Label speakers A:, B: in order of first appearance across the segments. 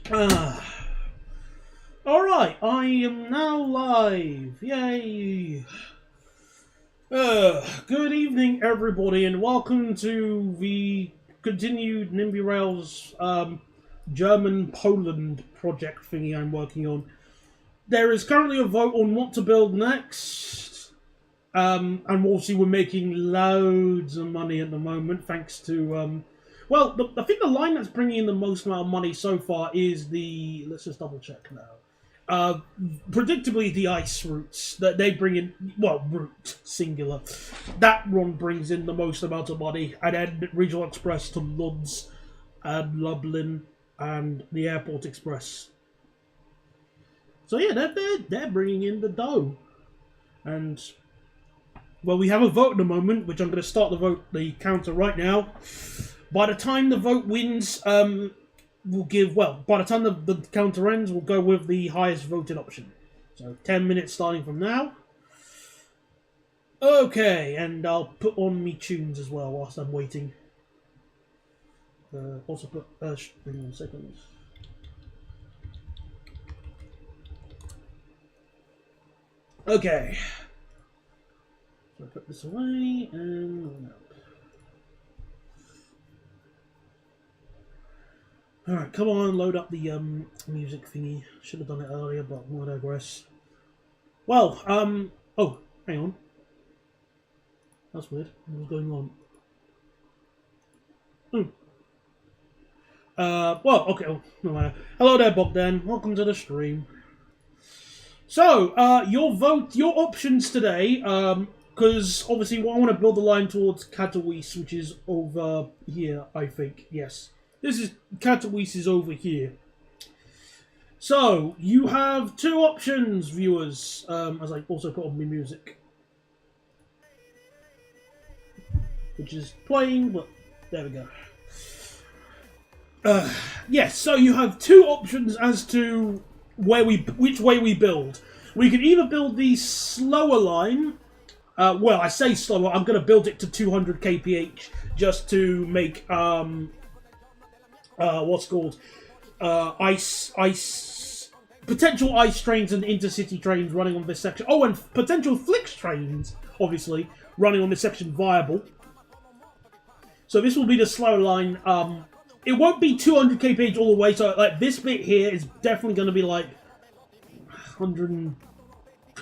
A: Alright, I am now live. Yay! Good evening, everybody, and welcome to the continued Nimby Rails German Poland project thingy I'm working on. There is currently a vote on what to build next. And obviously we're making loads of money at the moment, thanks to I think the line that's bringing in the most amount of money so far is the. Let's just double check now. Predictably, the ice routes that they bring in. Well, route singular. That one brings in the most amount of money, and then Regional Express to Lodz and Lublin and the Airport Express. So yeah, they're bringing in the dough, and well, we have a vote at the moment, which I'm going to start the counter right now. By the time the vote wins, we'll give, well, by the time the counter ends, we'll go with the highest voted option. So 10 minutes starting from now. Okay, and I'll put on me tunes as well whilst I'm waiting. Also put, hang on a second. Okay. So I put this away and up. Alright, come on, load up the music thingy. Should have done it earlier, but I digress. Well, oh, hang on. That's weird. What's going on? Well, okay, no matter. Hello there, Bogdan. Welcome to the stream. So, your options today, because obviously I want to build the line towards Katowice, which is over here, I think. Yes. This is Katowice is over here. So, you have two options, viewers, as I also put on my music. Which is playing, but there we go. Yes, so you have two options as to which way we build. We can either build the slower line. Well, I say slower. I'm going to build it to 200 kph just to make what's called potential ice trains and intercity trains running on this section. Oh, and potential Flix trains, obviously, running on this section viable. So this will be the slow line. It won't be 200 kph all the way, so like this bit here is definitely going to be like 100.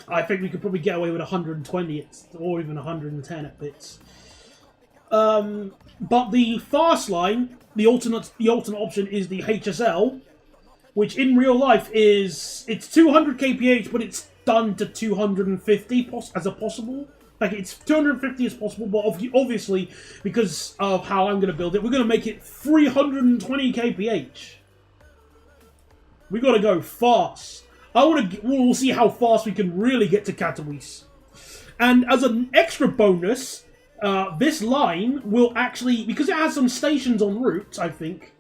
A: I think we could probably get away with 120 or even 110 at bits. But the fast line, the alternate option is the HSL, which in real life it's 200 kph, but it's done to 250 as a possible. Like, it's 250 as possible, but obviously, because of how I'm going to build it, we're going to make it 320 kph. We got to go fast. We'll see how fast we can really get to Katowice. And as an extra bonus, this line will actually, because it has some stations en route, I think,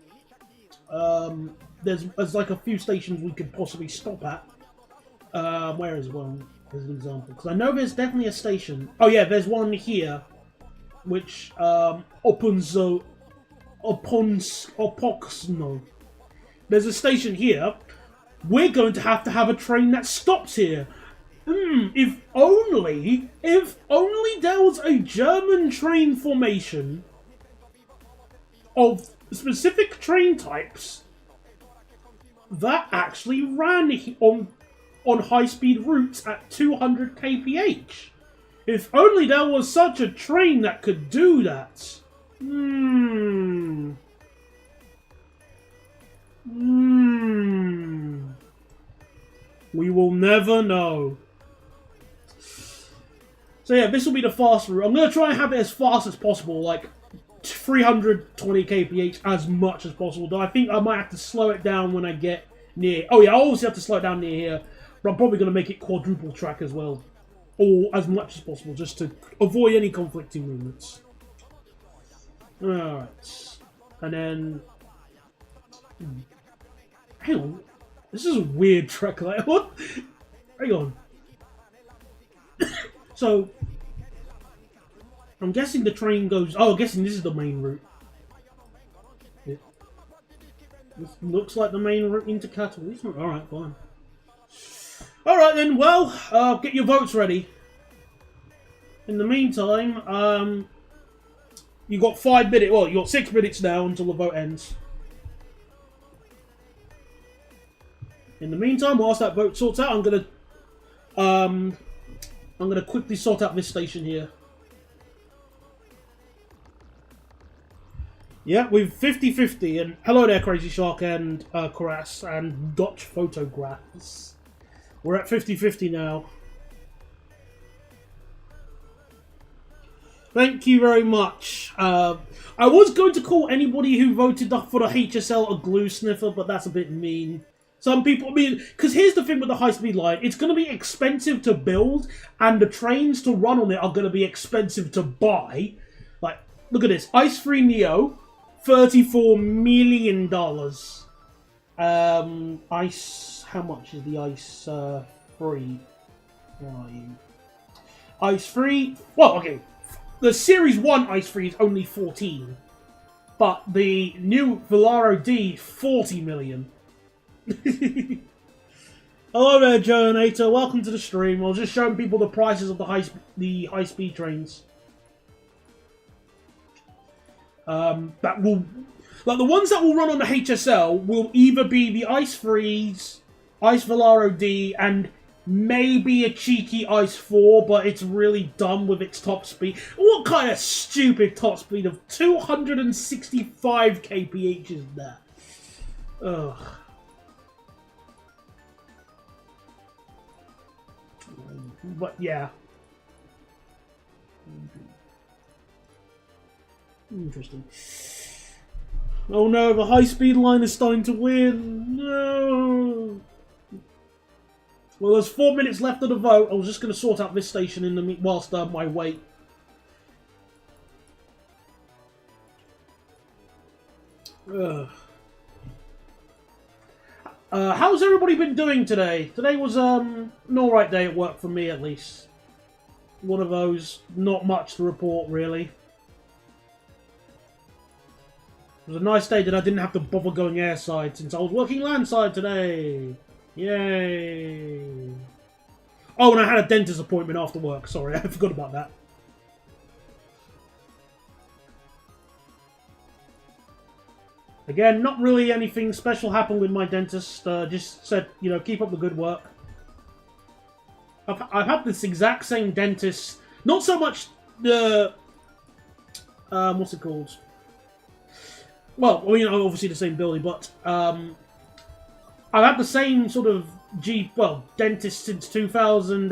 A: there's like a few stations we could possibly stop at. Where is one? As an example, because I know there's definitely a station. Oh yeah, there's one here, which Opoxno. There's a station here. We're going to have a train that stops here. If only there was a German train formation of specific train types that actually ran on high-speed routes at 200 kph. If only there was such a train that could do that. We will never know. So yeah, this will be the fast route. I'm going to try and have it as fast as possible, like 320 kph as much as possible. Though I think I might have to slow it down when I get near. Oh yeah, I always have to slow it down near here. But I'm probably going to make it quadruple track as well. Or as much as possible, just to avoid any conflicting movements. Alright. And then... Hang on. This is a weird track. Like, what? Hang on. So... I'm guessing the train goes... Oh, I'm guessing this is the main route. Yeah. This looks like the main route into Katowice. Alright, fine. Alright then, well, get your votes ready. In the meantime, you got 5 minutes, well, you got 6 minutes now until the vote ends. In the meantime, whilst that vote sorts out, I'm gonna quickly sort out this station here. Yeah, we've 50-50, and hello there, Crazy Shark and Karas and Deutche Photographs. We're at 50-50 now. Thank you very much. I was going to call anybody who voted for the HSL a glue sniffer, but that's a bit mean. Some people, I mean, because here's the thing with the high-speed line. It's going to be expensive to build, and the trains to run on it are going to be expensive to buy. Like, look at this. Ice-free Neo, $34 million. Ice, how much is the ice free? Where are you? Ice free, well, okay. The Series 1 ice free is only 14. But the new Velaro D, 40 million. Hello there, Jonator. Welcome to the stream. I was just showing people the prices of the high-speed trains. That will, like the ones that will run on the HSL will either be the Ice Freeze, Ice Velaro D, and maybe a cheeky Ice 4, but it's really dumb with its top speed. What kind of stupid top speed of 265 kph is that? Ugh. But yeah. Interesting. Oh no, the high-speed line is starting to win. No. Well, there's 4 minutes left of the vote. I was just going to sort out this station in the whilst I wait. How's everybody been doing today? Today was an alright day at work for me, at least. One of those, not much to report, really. It was a nice day that I didn't have to bother going airside since I was working landside today. Yay! Oh, and I had a dentist appointment after work. Sorry, I forgot about that. Again, not really anything special happened with my dentist. Just said, you know, keep up the good work. I've had this exact same dentist. Not so much the... what's it called? Well, you know, obviously the same building, but... I've had the same sort of dentist since 2000...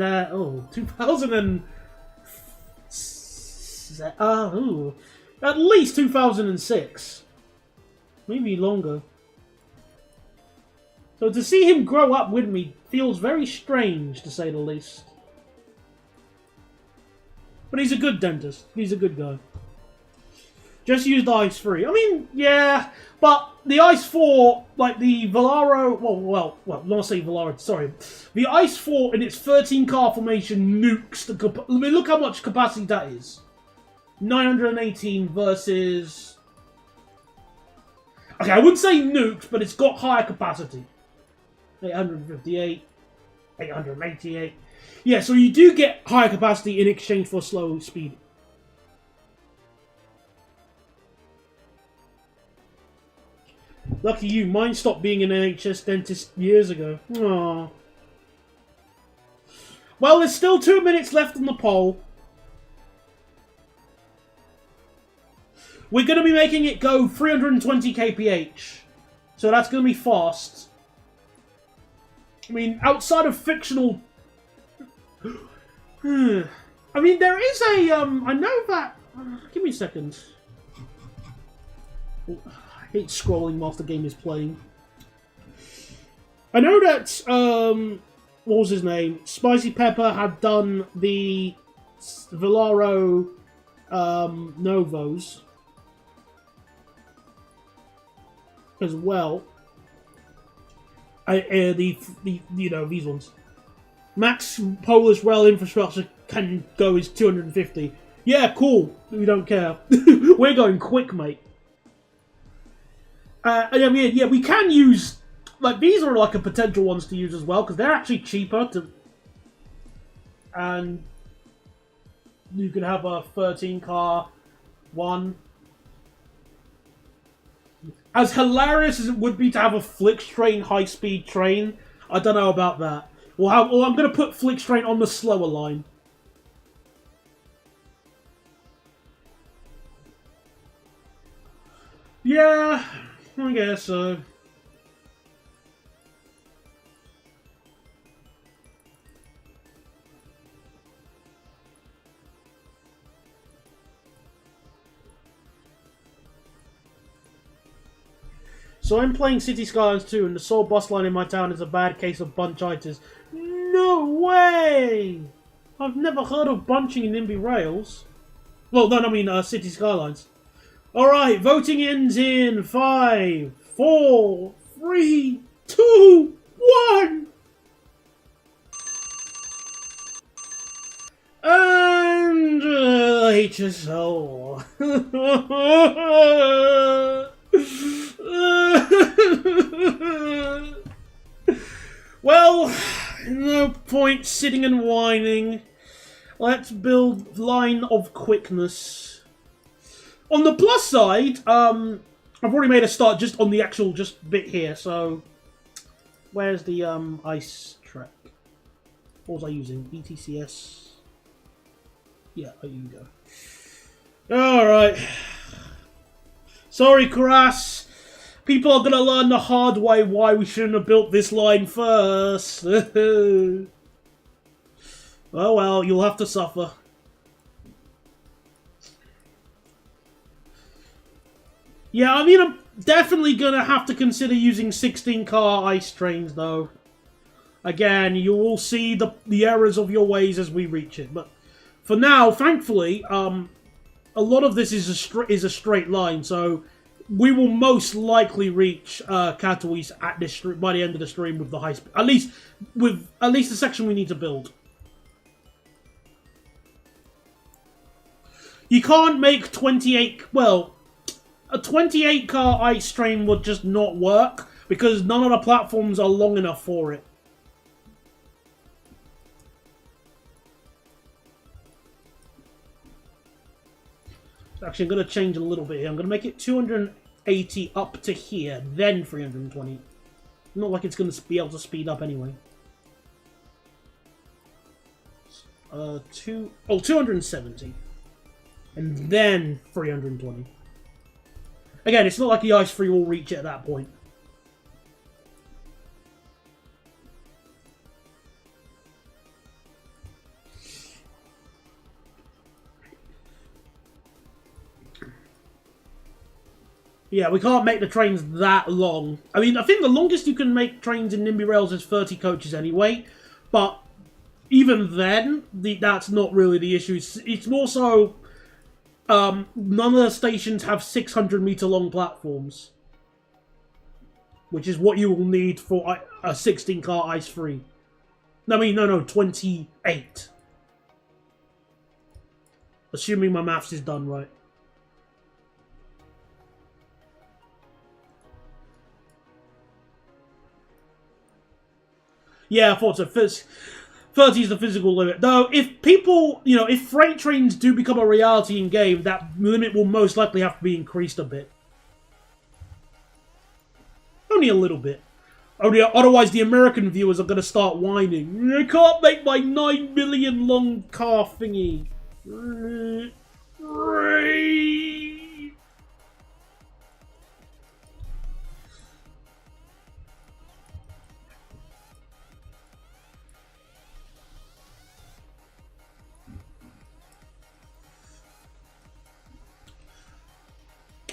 A: 2000 and... at least 2006. Maybe longer. So to see him grow up with me feels very strange, to say the least. But he's a good dentist. He's a good guy. Just used Ice 3. I mean, yeah, but the Ice 4, like the Velaro... Well, not say Velaro, sorry. The Ice 4 in its 13-car formation nukes the... I mean, look how much capacity that is. 918 versus... Okay, I wouldn't say nuked, but it's got higher capacity. 858, 888. Yeah, so you do get higher capacity in exchange for slow speed. Lucky you, mine stopped being an NHS dentist years ago. Aww. Well, there's still 2 minutes left on the poll. We're going to be making it go 320 kph. So that's going to be fast. I mean, outside of fictional... I mean, there is a... I know that... give me a second. I hate scrolling whilst the game is playing. I know that... what was his name? Spicy Pepper had done the Velaro Novos as well. You know, these ones. Max Polish rail infrastructure can go is 250. Yeah, cool. We don't care. We're going quick, mate. I mean, yeah, we can use like these are like a potential ones to use as well because they're actually cheaper to, and you could have a 13 car one. As hilarious as it would be to have a Flixtrain high-speed train, I don't know about that. Well, I'm going to put Flixtrain on the slower line. Yeah, I guess so. So I'm playing City Skylines 2 and the sole bus line in my town is a bad case of bunchitis. No way! I've never heard of bunching in Nimby Rails. Well, no, I mean City Skylines. Alright, voting ends in 5, 4, 3, 2, 1! And HSL. Well, no point sitting and whining. Let's build line of quickness. On the plus side, I've already made a start just on the actual bit here. So, where's the ice track? What was I using? BTCS. Yeah, there you go. All right. Sorry, Crass. People are gonna learn the hard way why we shouldn't have built this line first. Oh well, you'll have to suffer. Yeah, I mean, I'm definitely gonna have to consider using 16-car ice trains, though. Again, you will see the errors of your ways as we reach it. But for now, thankfully, a lot of this is a straight line, so we will most likely reach Katowice at this by the end of the stream with the high speed. At least the section we need to build. You can't make 28. Well, a 28-car ice train would just not work because none of the platforms are long enough for it. Actually, I'm going to change a little bit here. I'm going to make it 280 up to here, then 320. Not like it's going to be able to speed up anyway. 270. And then 320. Again, it's not like the Ice Free will reach it at that point. Yeah, we can't make the trains that long. I mean, I think the longest you can make trains in Nimby Rails is 30 coaches anyway. But even then, that's not really the issue. It's more so none of the stations have 600-meter long platforms. Which is what you will need for a 16-car ice free. I mean, no, 28. Assuming my maths is done right. Yeah, I thought so. 30 is the physical limit. Though, if people, if freight trains do become a reality in game, that limit will most likely have to be increased a bit. Only a little bit. Otherwise, the American viewers are going to start whining. I can't make my 9 million long car thingy.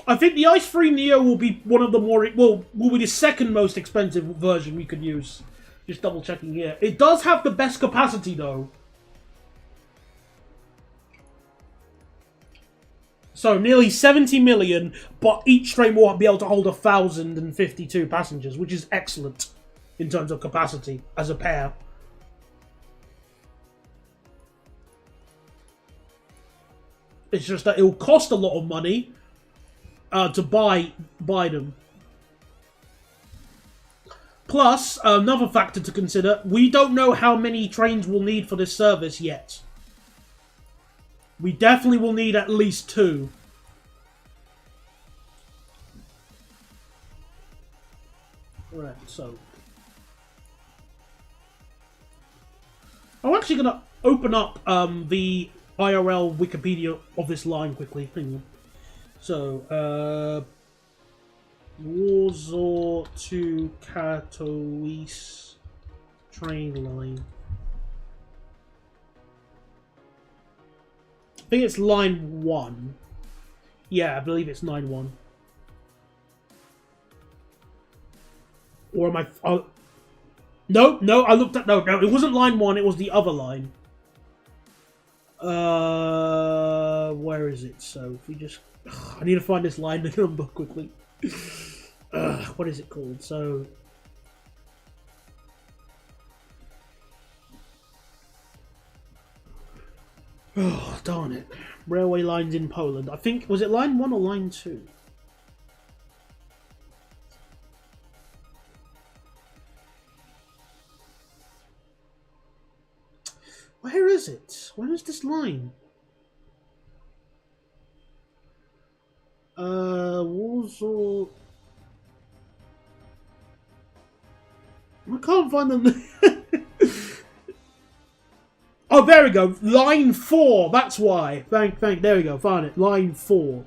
A: I think the Ice Free Neo will be one of the more... will be the second most expensive version we could use. Just double checking here. It does have the best capacity, though. So, nearly 70 million, but each train will be able to hold 1,052 passengers, which is excellent in terms of capacity as a pair. It's just that it will cost a lot of money to buy them. Plus, another factor to consider, we don't know how many trains we'll need for this service yet. We definitely will need at least 2. Right, so... I'm actually going to open up the IRL Wikipedia of this line quickly. Hang on. So, Warsaw to Katowice train line. I think it's line 1. Yeah, I believe it's line 1. Or am I... No, I looked at... No, it wasn't line 1, it was the other line. Where is it? So, if we just... I need to find this line number quickly. What is it called? So... Oh, darn it. Railway lines in Poland. I think... Was it line 1 or line 2? Where is it? Where is this line? Warsaw... I can't find them. Oh, there we go. Line 4. That's why. There we go. Found it. Line 4.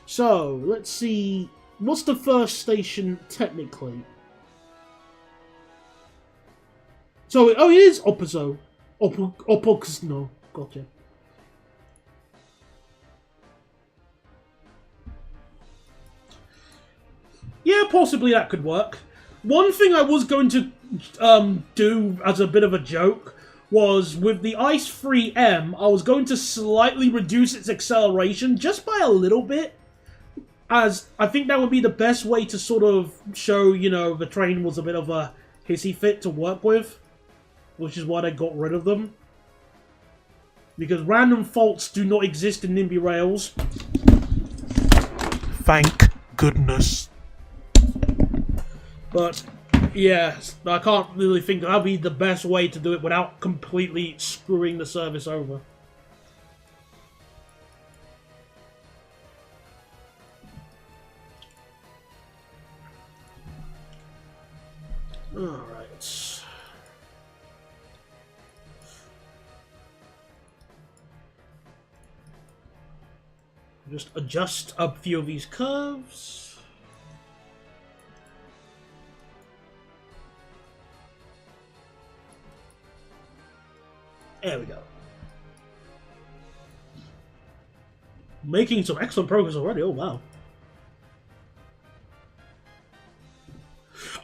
A: So, let's see. What's the first station technically? So, oh, it is Opozo. Opoksno. Gotcha. Yeah, possibly that could work. One thing I was going to do as a bit of a joke was with the Ice 3M, I was going to slightly reduce its acceleration just by a little bit, as I think that would be the best way to sort of show, you know, the train was a bit of a hissy fit to work with, which is why they got rid of them. Because random faults do not exist in Nimby Rails. Thank goodness. But, yeah, I can't really think that would be the best way to do it without completely screwing the service over. Alright. Just adjust a few of these curves. There we go. Making some excellent progress already. Oh, wow.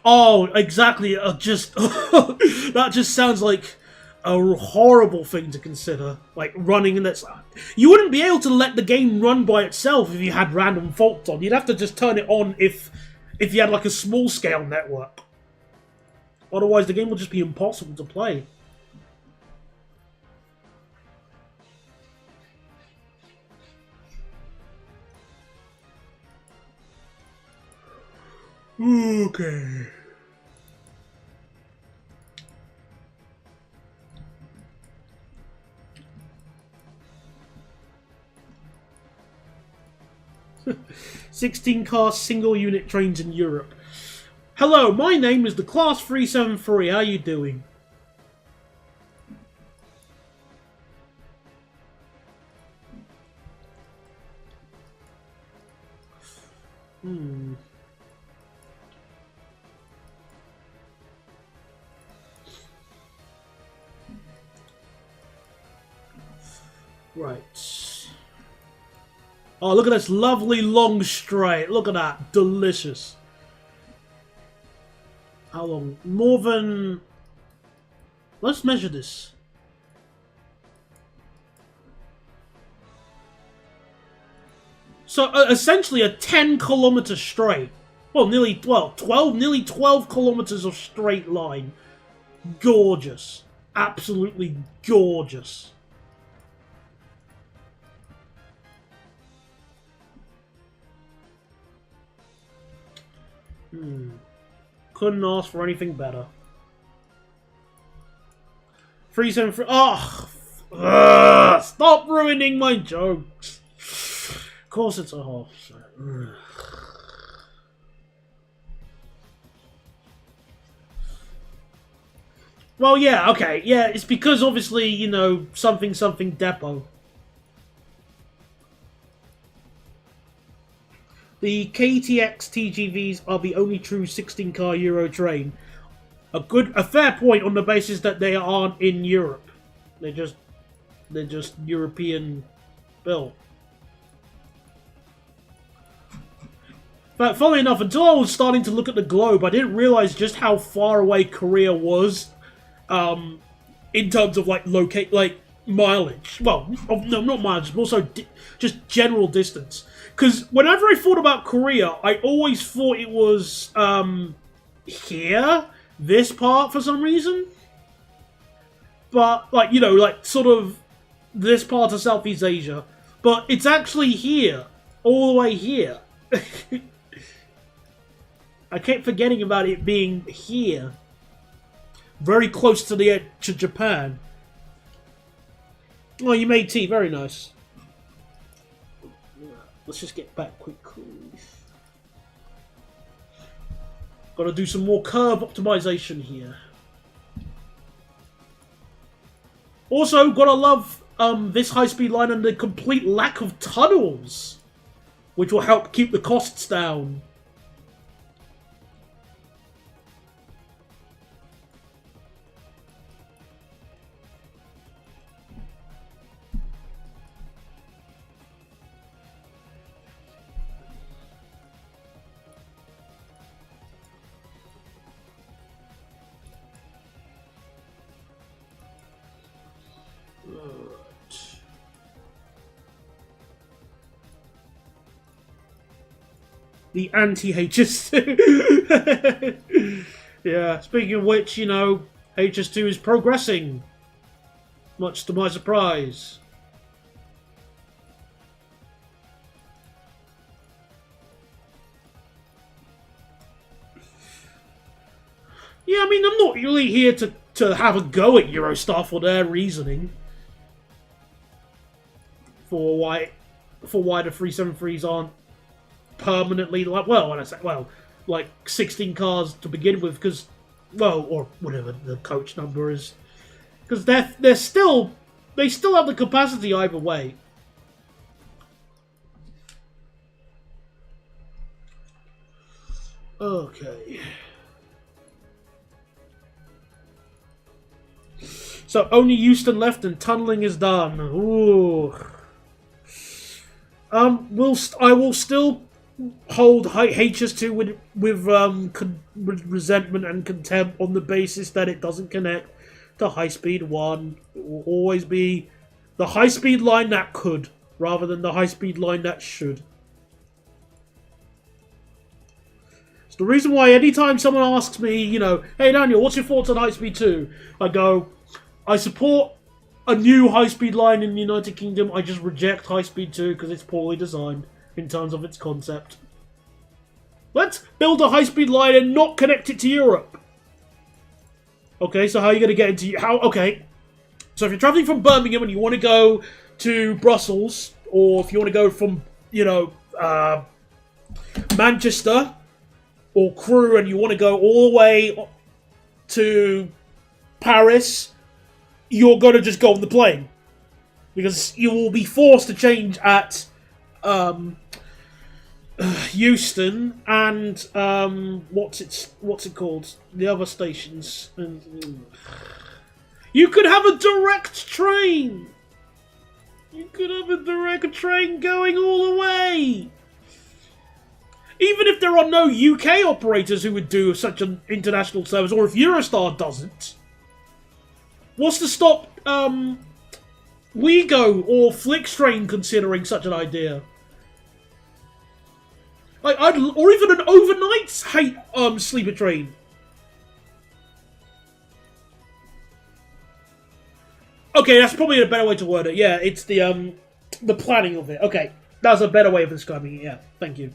A: Oh, exactly. That just sounds like a horrible thing to consider. Like, running in that... You wouldn't be able to let the game run by itself if you had random faults on. You'd have to just turn it on if you had, like, a small-scale network. Otherwise, the game would just be impossible to play. Okay. "16-car single-unit trains in Europe. Hello, my name is the Class 373. How you doing?" Right. Oh, look at this lovely long straight. Look at that. Delicious. How long? More than... Let's measure this. So, essentially a 10-kilometer straight. Well, nearly 12 kilometers of straight line. Gorgeous. Absolutely gorgeous. Couldn't ask for anything better. 373. Oh, stop ruining my jokes. Of course, it's a half. So. Well, yeah, okay, yeah, it's because obviously, you know, something depot. The KTX TGVs are the only true 16-car Euro train. A fair point on the basis that they aren't in Europe. They're just European built. But funnily enough, until I was starting to look at the globe, I didn't realize just how far away Korea was, in terms of like mileage. Well, no, not mileage, but also just general distance. Because whenever I thought about Korea, I always thought it was here, this part for some reason. But like, you know, like sort of this part of Southeast Asia, but it's actually here, all the way here. I kept forgetting about it being here. Very close to the edge of Japan. Oh, you made tea. Very nice. Let's just get back quickly. Gotta do some more curve optimization here. Also, gotta love this high-speed line and the complete lack of tunnels, which will help keep the costs down. The anti-HS2. Yeah, speaking of which, you know, HS2 is progressing. Much to my surprise. Yeah, I mean, I'm not really here to have a go at Eurostar for their reasoning. For why the 373s aren't permanently like, well, when I say, well, like 16 cars to begin with, because, well, or whatever the coach number is, because they still have the capacity either way. Okay. So only Euston left and tunneling is done. Ooh. I will still hold HS2 with resentment and contempt on the basis that it doesn't connect to High Speed 1. It will always be the high speed line that could, rather than the high speed line that should. It's the reason why anytime someone asks me, you know, hey Daniel, what's your thoughts on High Speed 2? I go, I support a new high speed line in the United Kingdom. I just reject High Speed 2 because it's poorly designed in terms of its concept. Let's build a high speed line and not connect it to Europe. Okay, so how are you going to get into... Okay, so if you're travelling from Birmingham and you want to go to Brussels, or if you want to go from, you know, Manchester or Crewe and you want to go all the way to Paris, you're going to just go on the plane. Because you will be forced to change at Euston and what's it called? The other stations. You could have a direct train. You could have a direct train going all the way. Even if there are no UK operators who would do such an international service, or if Eurostar doesn't, what's to stop WeGo or Flixtrain considering such an idea? Like, or even an overnight sleeper train. Okay, that's probably a better way to word it. Yeah, it's the planning of it. Okay, that's a better way of describing it. Yeah, thank you.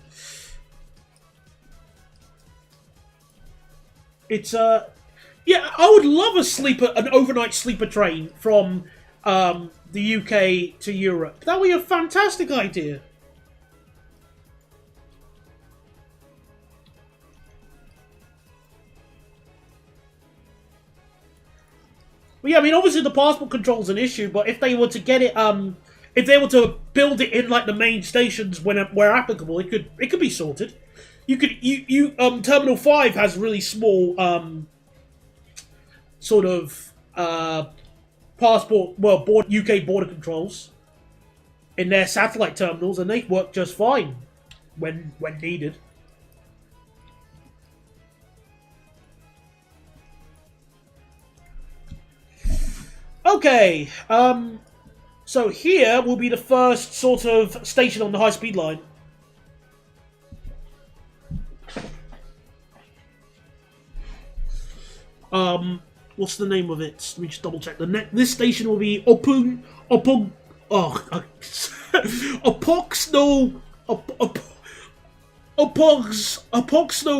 A: It's yeah, I would love an overnight sleeper train from the UK to Europe. That would be a fantastic idea. Well, yeah, I mean, obviously the passport control's an issue, but if they were to get it, if they were to build it in like the main stations where applicable, it could be sorted. Terminal 5 has really small sort of UK border controls in their satellite terminals, and they work just fine when needed. Okay, so here will be the first sort of station on the high-speed line. What's the name of it? Let me just double check. This station will be Opoxno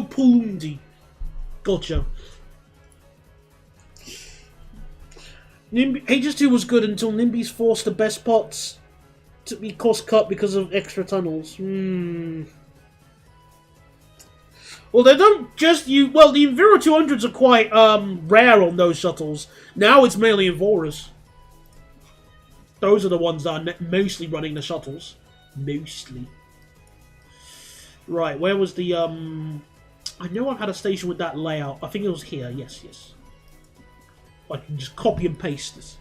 A: Pulundi. Gotcha. Nimby, HS2 was good until Nimby's forced the best spots to be cost cut because of extra tunnels. Well, they don't just use... Well, the Enviro 200s are quite rare on those shuttles. Now it's mainly Envoras. Those are the ones that are mostly running the shuttles. Mostly. Right, where was the... I know I've had a station with that layout. I think it was here. Yes, yes. I can just copy and paste this.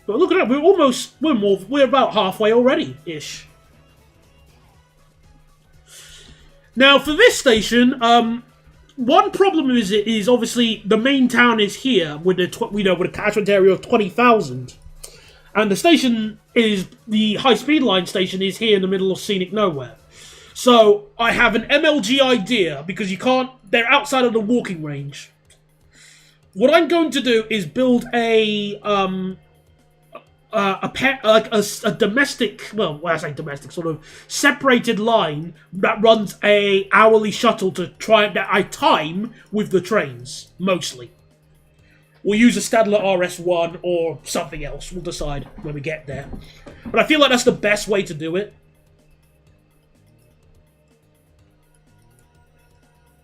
A: But look at that, we're about halfway already-ish. Now, for this station, one problem is obviously the main town is here with with a catchment area of 20,000, and the station is the high-speed line station is here in the middle of scenic nowhere. So I have an MLG idea because they're outside of the walking range. What I'm going to do is build a domestic, well, when I say domestic, sort of separated line that runs a hourly shuttle to try that I time with the trains, mostly. We'll use a Stadler RS1 or something else. We'll decide when we get there. But I feel like that's the best way to do it.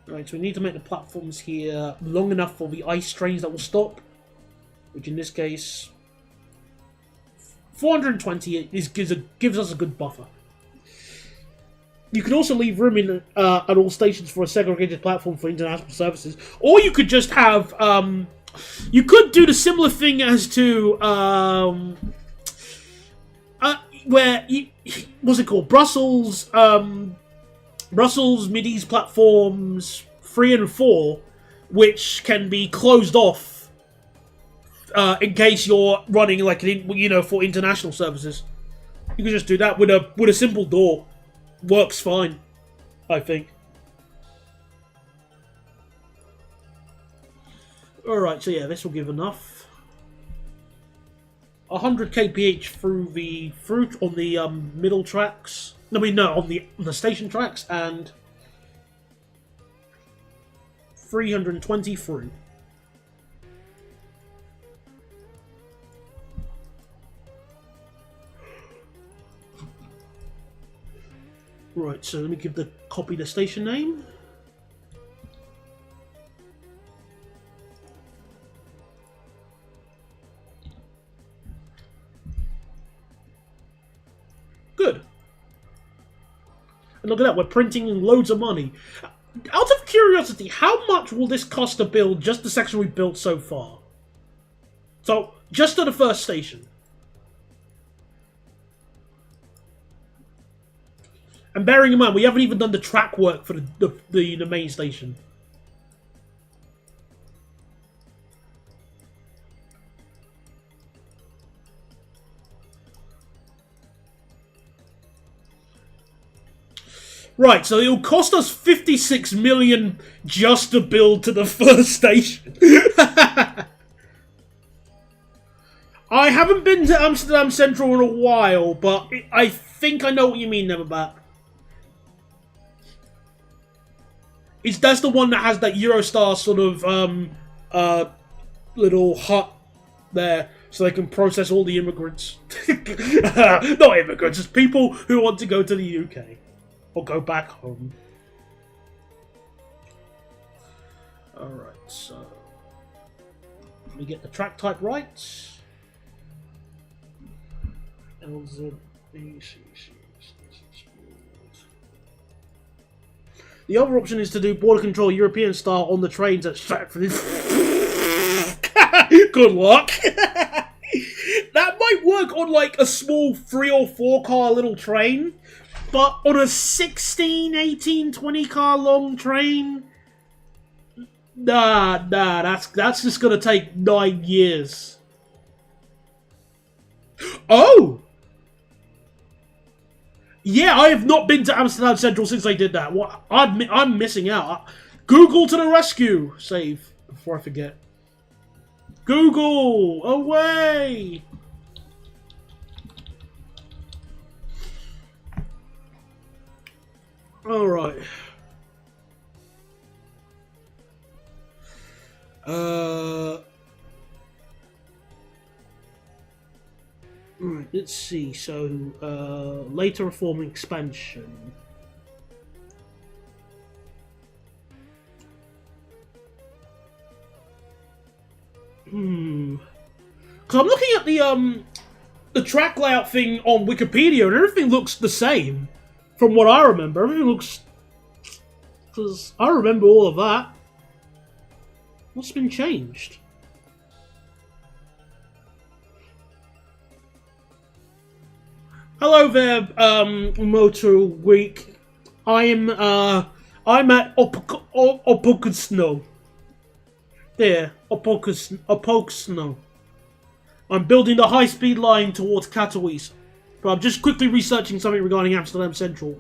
A: Right, so we need to make the platforms here long enough for the ice trains that will stop. Which in this case... 420 gives us a good buffer. You can also leave room at all stations for a segregated platform for international services. Or you could just have... you could do the similar thing as to... what's it called? Brussels... Brussels Midis platforms 3 and 4, which can be closed off in case you're running like for international services. You can just do that with a simple door. Works fine, I think. All right, so yeah, this will give enough. 100 kph through the fruit on the middle tracks. On the station tracks, and 320 through. Right, so let me copy the station name. Good. And look at that, we're printing loads of money. Out of curiosity, how much will this cost to build just the section we've built so far? So, just to the first station. And bearing in mind, we haven't even done the track work for the main station. Right, so it'll cost us 56 million just to build to the first station. I haven't been to Amsterdam Central in a while, but I think I know what you mean, Neverback. That's the one that has that Eurostar sort of little hut there, so they can process all the immigrants. Not immigrants, just people who want to go to the UK or go back home. All right, so let me get the track type right. LZBCC. The other option is to do border control European style on the trains at Stratford. Good luck. That might work on like a small 3 or 4 car little train, but on a 16, 18, 20 car long train, nah, that's just gonna take 9 years. Oh! Yeah, I have not been to Amsterdam Central since they did that. What? I'm missing out. Google to the rescue! Save before I forget. Google away! All right. Right, let's see. So, later reform expansion. Because I'm looking at the track layout thing on Wikipedia, and everything looks the same. From what I remember, everything looks. Because I remember all of that. What's been changed? Hello there, Motor Week. I'm at Opokosno. There, Opokosno. I'm building the high-speed line towards Katowice. But I'm just quickly researching something regarding Amsterdam Central.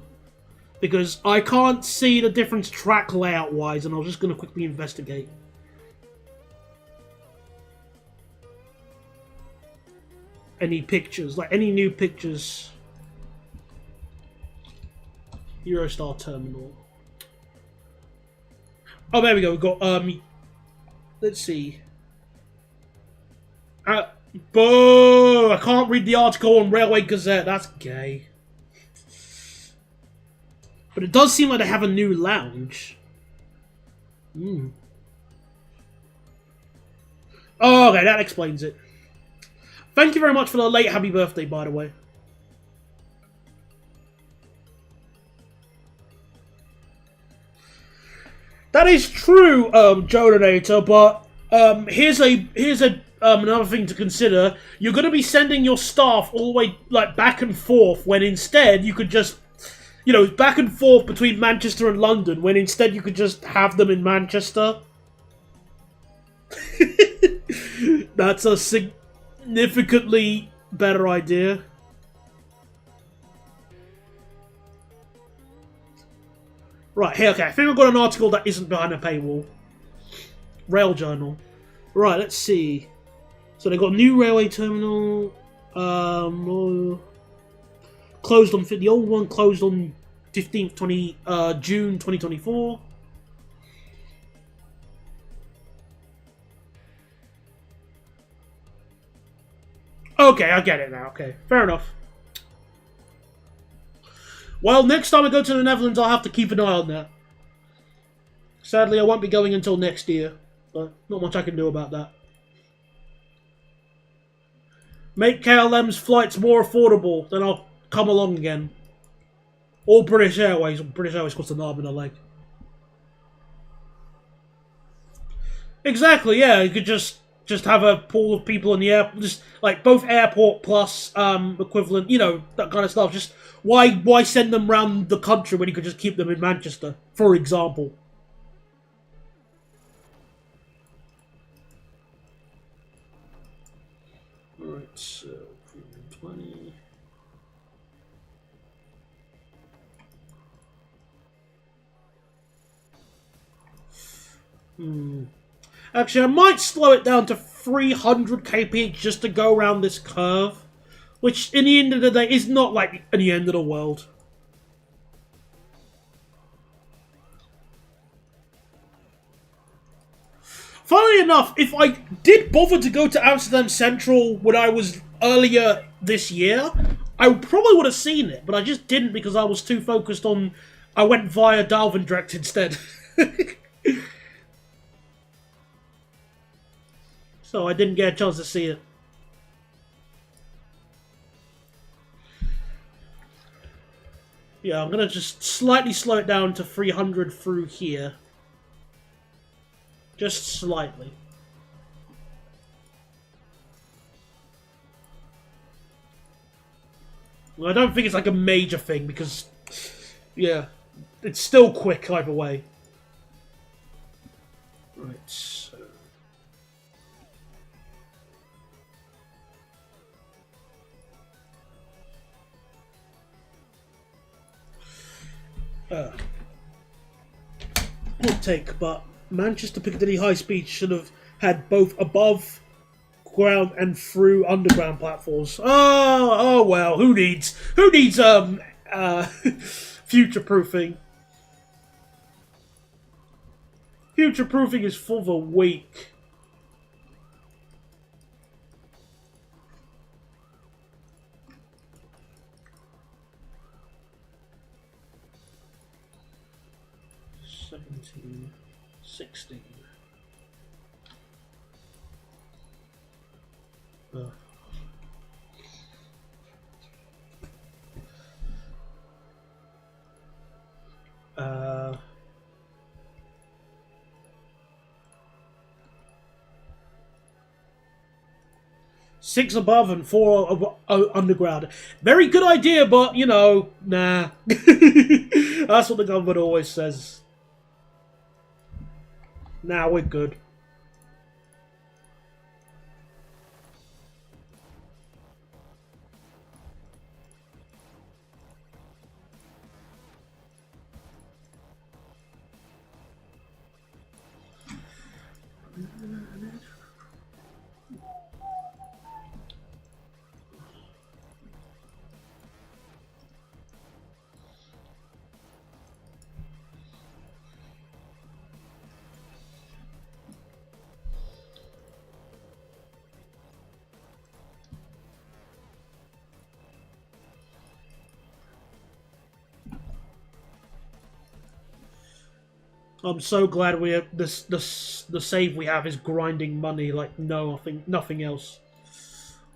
A: Because I can't see the difference track layout-wise, and I was just going to quickly investigate. Any pictures, like any new pictures. Eurostar terminal. Oh, there we go. We've got let's see. Boo! I can't read the article on Railway Gazette. That's gay. But it does seem like they have a new lounge. Oh, okay, that explains it. Thank you very much for the late happy birthday, by the way. That is true, Joninator, but here's another thing to consider. You're going to be sending your staff all the way like back and forth, when instead you could just, you know, back and forth between Manchester and London, when instead you could just have them in Manchester. That's a significantly better idea. Right, here, okay, I think I've got an article that isn't behind a paywall. Rail Journal. Right, let's see. So they've got new railway terminal. Closed on, the old one closed on 15th, June 2024. Okay, I get it now. Okay, fair enough. Well, next time I go to the Netherlands, I'll have to keep an eye on that. Sadly, I won't be going until next year, but not much I can do about that. Make KLM's flights more affordable, then I'll come along again. Or British Airways. British Airways costs an arm and a leg. Exactly, yeah. You could just have a pool of people in the airport, just like both airport plus equivalent, you know, that kind of stuff. Just why send them around the country when you could just keep them in Manchester, for example? Alright, so 20. Actually, I might slow it down to 300 kph just to go around this curve, which, in the end of the day, is not like the end of the world. Funnily enough, if I did bother to go to Amsterdam Central when I was earlier this year, I probably would have seen it, but I just didn't because I was too focused on... I went via Dalvendrecht instead. So I didn't get a chance to see it. Yeah, I'm going to just slightly slow it down to 300 through here. Just slightly. Well, I don't think it's like a major thing because, yeah, it's still quick either way. Right, so... Hot take, but Manchester Piccadilly High Speed should have had both above ground and through underground platforms. Oh well. Who needs future proofing? Future proofing is for the weak. 17, 16. Six above and four underground. Very good idea, but, you know, nah. That's what the government always says. Nah, we're good. I'm so glad we have this. The save we have is grinding money like nothing else.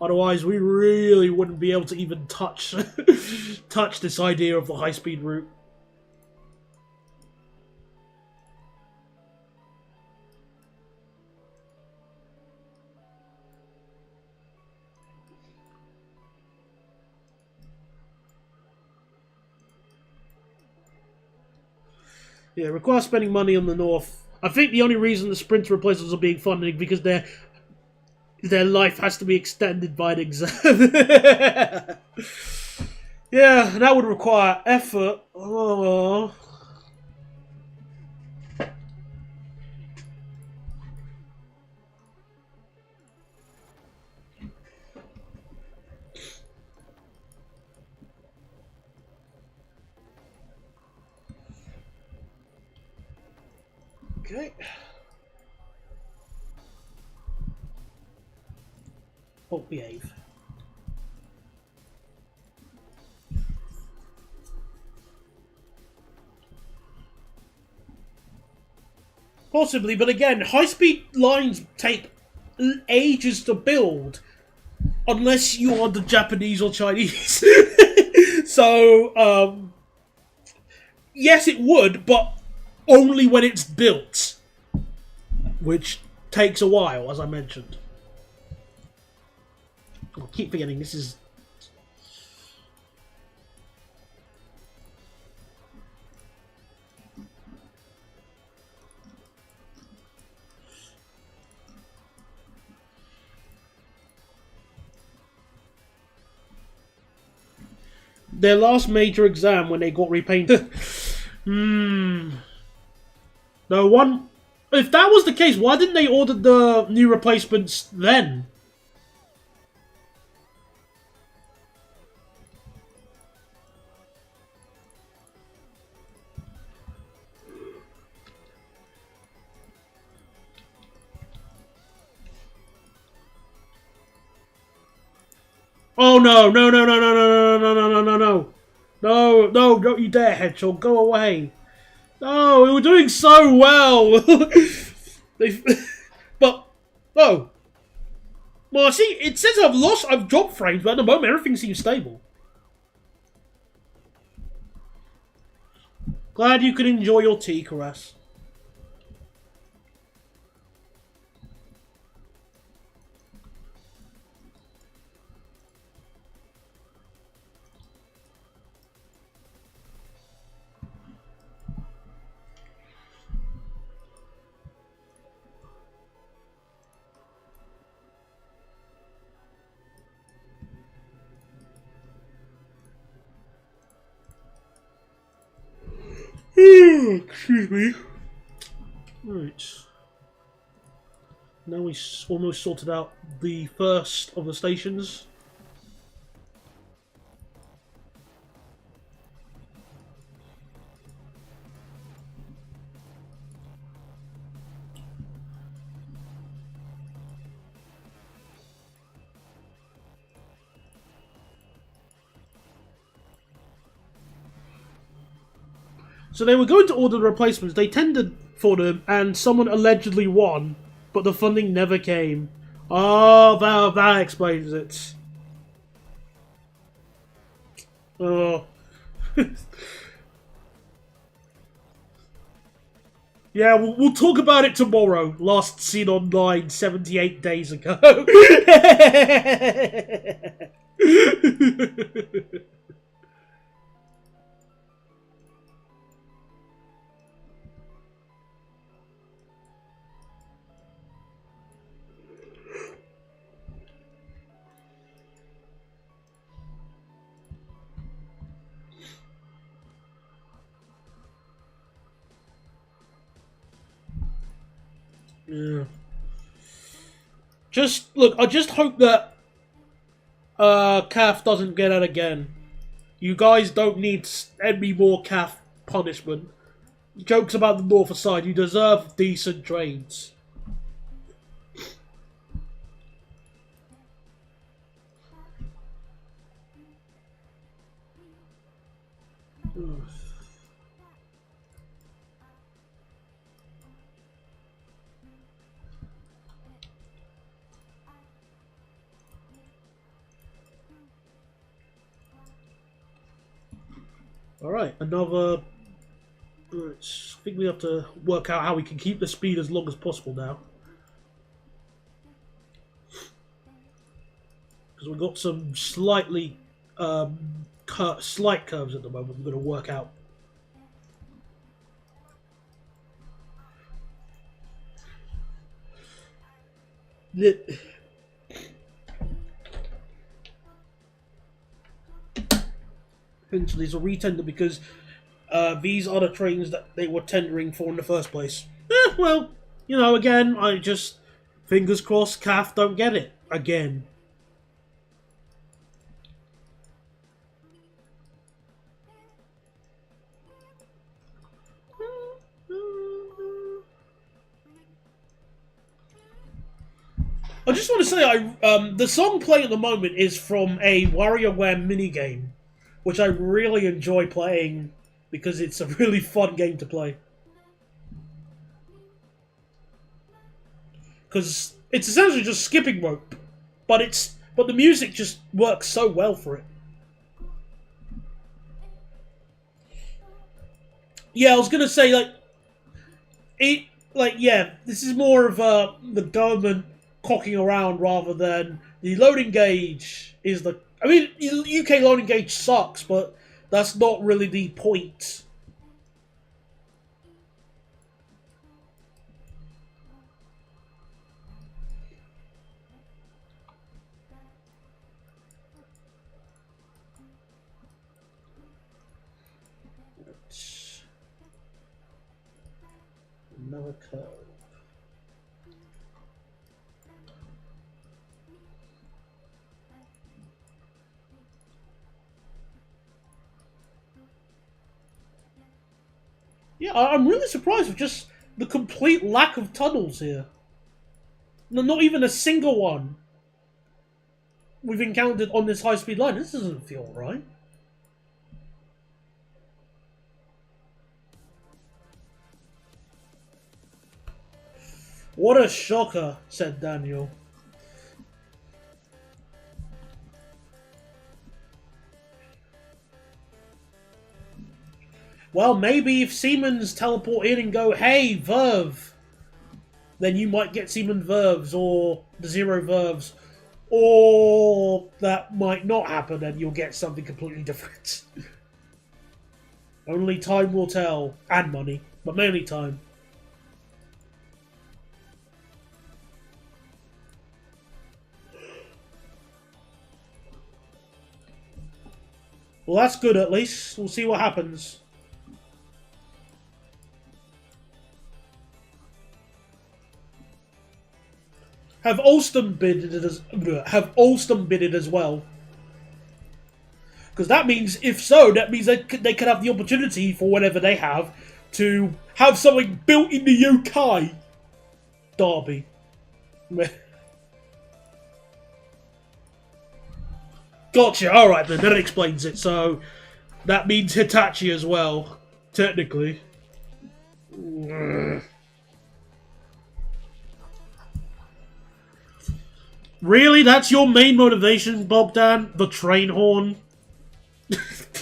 A: Otherwise, we really wouldn't be able to even touch touch this idea of the high speed route. Yeah, requires spending money on the north. I think the only reason the sprinter replacements are being funded because their life has to be extended by an exam. Yeah, that would require effort. Oh. Okay. Oh, behave. Possibly, but again, high-speed lines take ages to build, unless you are the Japanese or Chinese. So, yes, it would, but only when it's built, which takes a while, as I mentioned. I keep forgetting this is... Their last major exam when they got repainted. No one... If that was the case, why didn't they order the new replacements then? Oh no, no, no, no, no, no, no, no, no, no, no. No, no, don't you dare, Hedgehog. Go away. No, we were doing so well. they, but, oh. Well, see, it says I've dropped frames, but at the moment everything seems stable. Glad you could enjoy your tea, Caress. Excuse me. Right. Now we almost sorted out the first of the stations. So they were going to order the replacements. They tendered for them, and someone allegedly won, but the funding never came. Oh, that explains it. Oh. Yeah, we'll talk about it tomorrow. Last seen online 78 days ago. Yeah. Just look. I just hope that CAF doesn't get out again. You guys don't need any more CAF punishment. Jokes about the North aside, you deserve decent trains. Alright, another... I think we have to work out how we can keep the speed as long as possible now. Because we've got some slightly... slight curves at the moment we're going to work out. Essentially, it's a retender because these are the trains that they were tendering for in the first place. Well, you know, again, I just fingers crossed CAF don't get it again. I just want to say, the song playing at the moment is from a WarioWare minigame, which I really enjoy playing because it's a really fun game to play. Because it's essentially just skipping rope, but the music just works so well for it. Yeah, I was gonna say this is more of the government cocking around rather than the loading gauge is the. I mean, UK loading gauge sucks, but that's not really the point. Another curve. Yeah, I'm really surprised with just the complete lack of tunnels here. No, not even a single one. we've encountered on this high-speed line. This doesn't feel right. What a shocker, said Daniel. Well, maybe if Siemens teleport in and go, hey, Verve, then you might get Siemens Verves or the Zero Verves. Or that might not happen and you'll get something completely different. Only time will tell. And money. But mainly time. Well, that's good at least. We'll see what happens. Have Alstom bidded as well? Because that means, if so, that means they could have the opportunity for whenever they have to have something built in the UK. Derby. Gotcha. All right then. That explains it. So that means Hitachi as well, technically. Really? That's your main motivation, Bogdan? The train horn?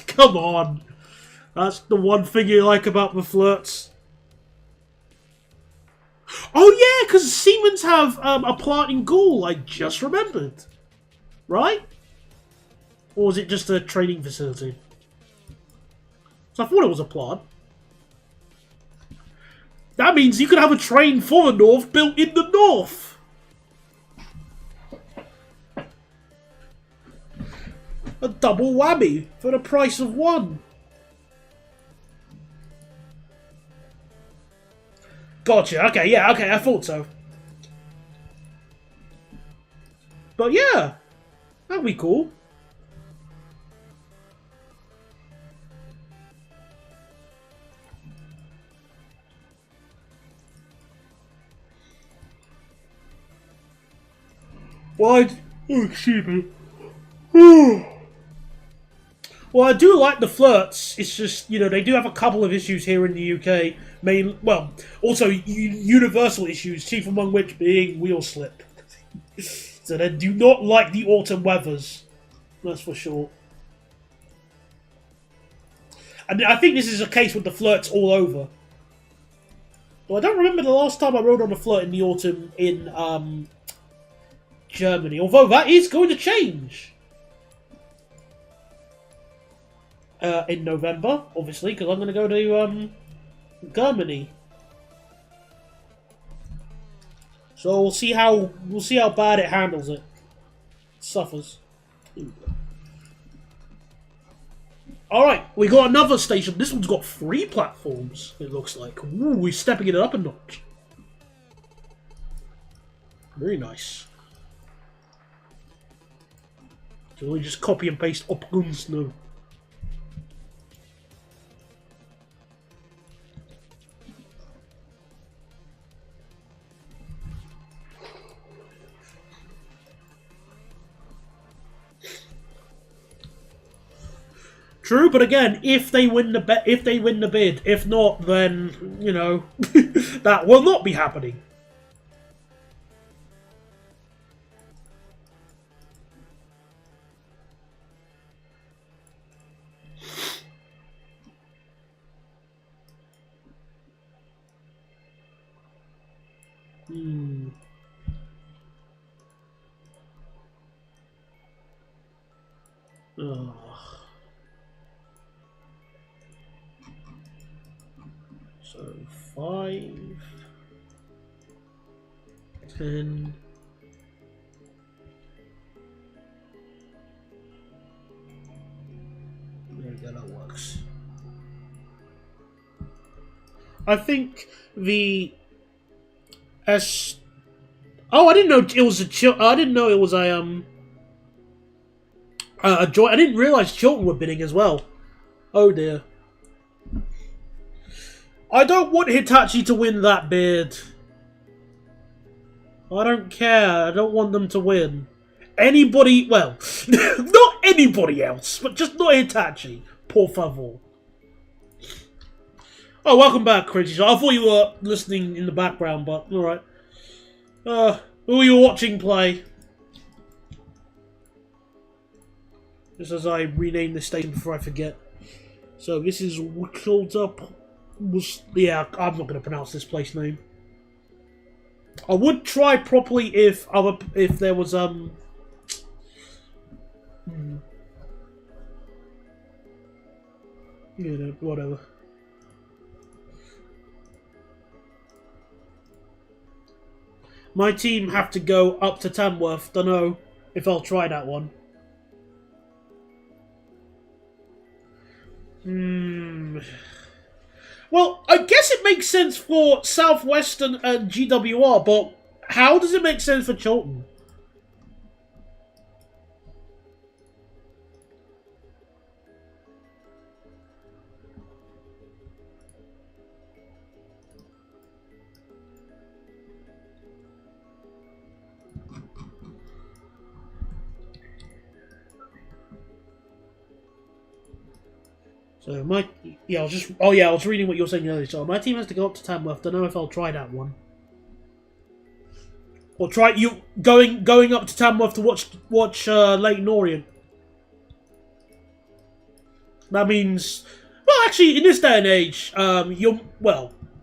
A: Come on. That's the one thing you like about the flirts. Oh yeah, because Siemens have a plant in Gaul, I just remembered. Right? Or was it just a training facility? So I thought it was a plant. That means you could have a train for the North built in the North. A double whammy for the price of one. Gotcha. Okay, yeah, okay, I thought so. But yeah, that'd be cool. Well, excuse me. Well, I do like the flirts. It's just, you know, they do have a couple of issues here in the UK. Also universal issues, chief among which being wheel slip. So they do not like the autumn weathers. That's for sure. And I think this is a case with the flirts all over. Well, I don't remember the last time I rode on a flirt in the autumn in Germany. Although that is going to change. In November, obviously, because I'm going to go to Germany. So we'll see how bad it handles it. Suffers. Alright, we got another station. This one's got 3 platforms, it looks like. Ooh, we're stepping it up a notch. Very nice. So we just copy and paste options now. True, but again, if they win the bid, if not, then you know that will not be happening. Oh. So 5, 10. There we go, that works. I think the S. Oh, I didn't know it was I didn't know it was a joint. I didn't realize Chilton were bidding as well. Oh dear. I don't want Hitachi to win that bid. I don't care. I don't want them to win. Anybody, well, not anybody else, but just not Hitachi. Por favor. Oh, welcome back, Crazy. I thought you were listening in the background, but alright. Who are you watching play? Just as I rename the station before I forget. So this is called up. Yeah, I'm not going to pronounce this place name. I would try properly if there was you know, whatever. My team have to go up to Tamworth. Don't know if I'll try that one. Well, I guess it makes sense for Southwestern and GWR, but how does it make sense for Chilton? So I was reading what you were saying earlier. So my team has to go up to Tamworth. Don't know if I'll try that one. Or try you going up to Tamworth to watch Leyton Orient. That means, well, actually, in this day and age, what I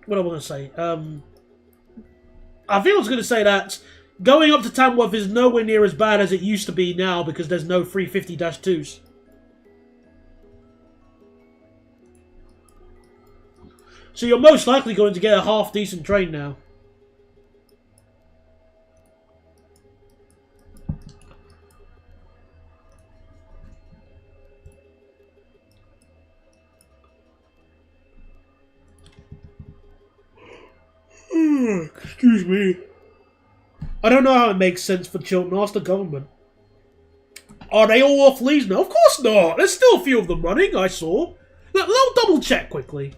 A: want to say, I think I was going to say that going up to Tamworth is nowhere near as bad as it used to be now because there's no 350-2s. So you're most likely going to get a half-decent train now. Excuse me. I don't know how it makes sense for Chilton. Ask the government. Are they all off lease now? Of course not. There's still a few of them running, I saw. I'll double check quickly.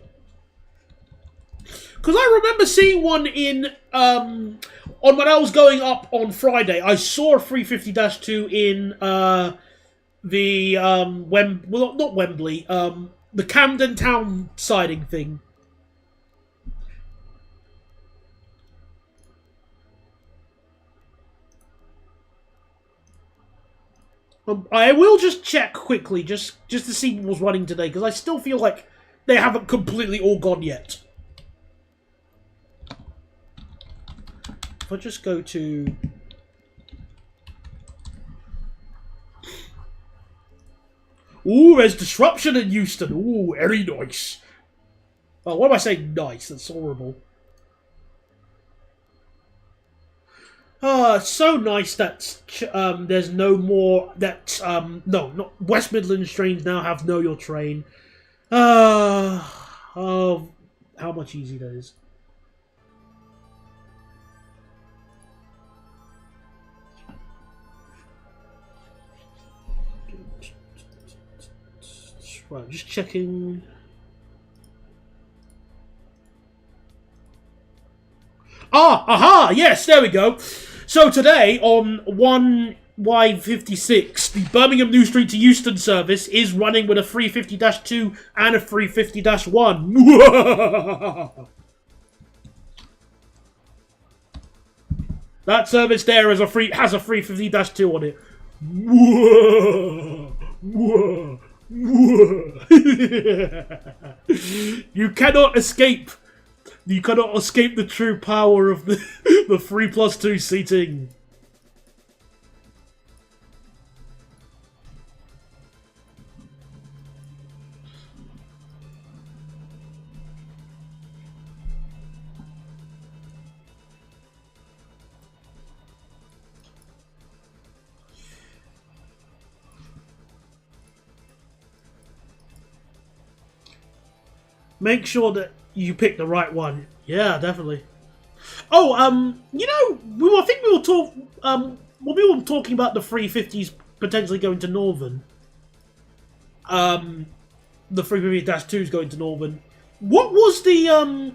A: Because I remember seeing one in, on when I was going up on Friday, I saw a 350-2 in, not Wembley, the Camden Town siding thing. I will just check quickly, just to see what was running today, because I still feel like they haven't completely all gone yet. If I just go to... Ooh, there's disruption in Euston. Ooh, very nice. Oh, what am I saying nice? That's horrible. So nice that there's no more... That, no, not West Midlands trains now have Know Your Train. Oh, how much easier that is. Right, just checking. Aha! Yes, there we go. So today on 1Y56, the Birmingham New Street to Euston service is running with a 350-2 and a 350-1. That service there has a 350-2 on it. You cannot escape. You cannot escape the true power of the 3+2 seating. Make sure that you pick the right one. Yeah, definitely. Oh, you know, I think we were when we were talking about the 350s potentially going to Northern. The 350-2s going to Northern. What was the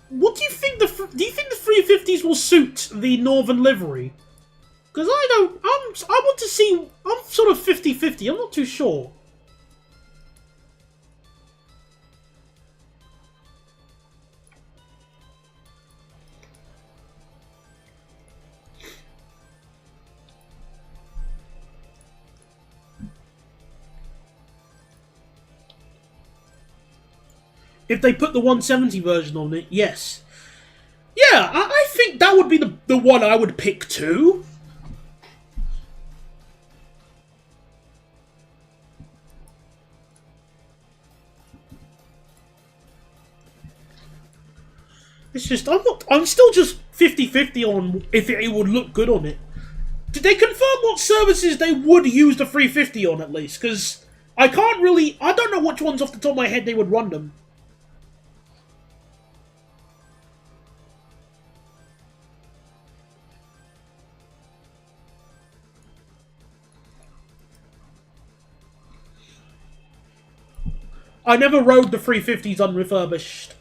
A: what do you think the 350s will suit the Northern livery? Because I want to see, I'm sort of 50-50, I'm not too sure. If they put the 170 version on it, yes. Yeah, I think that would be the one I would pick too. It's just, I'm still just 50-50 on if it would look good on it. Did they confirm what services they would use the 350 on at least? Because I don't know which ones off the top of my head they would run them. I never rode the 350s unrefurbished,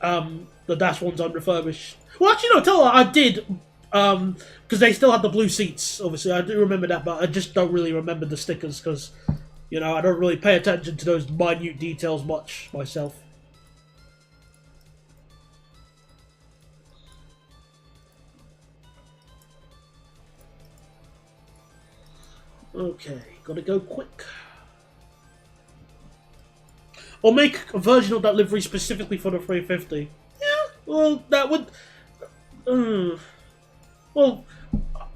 A: the Dash ones unrefurbished. Well, actually, no, tell her I did, because they still had the blue seats, obviously. I do remember that, but I just don't really remember the stickers, because, you know, I don't really pay attention to those minute details much myself. Okay, gotta go quick. Or make a version of that livery specifically for the 350. Yeah, well, that would... well,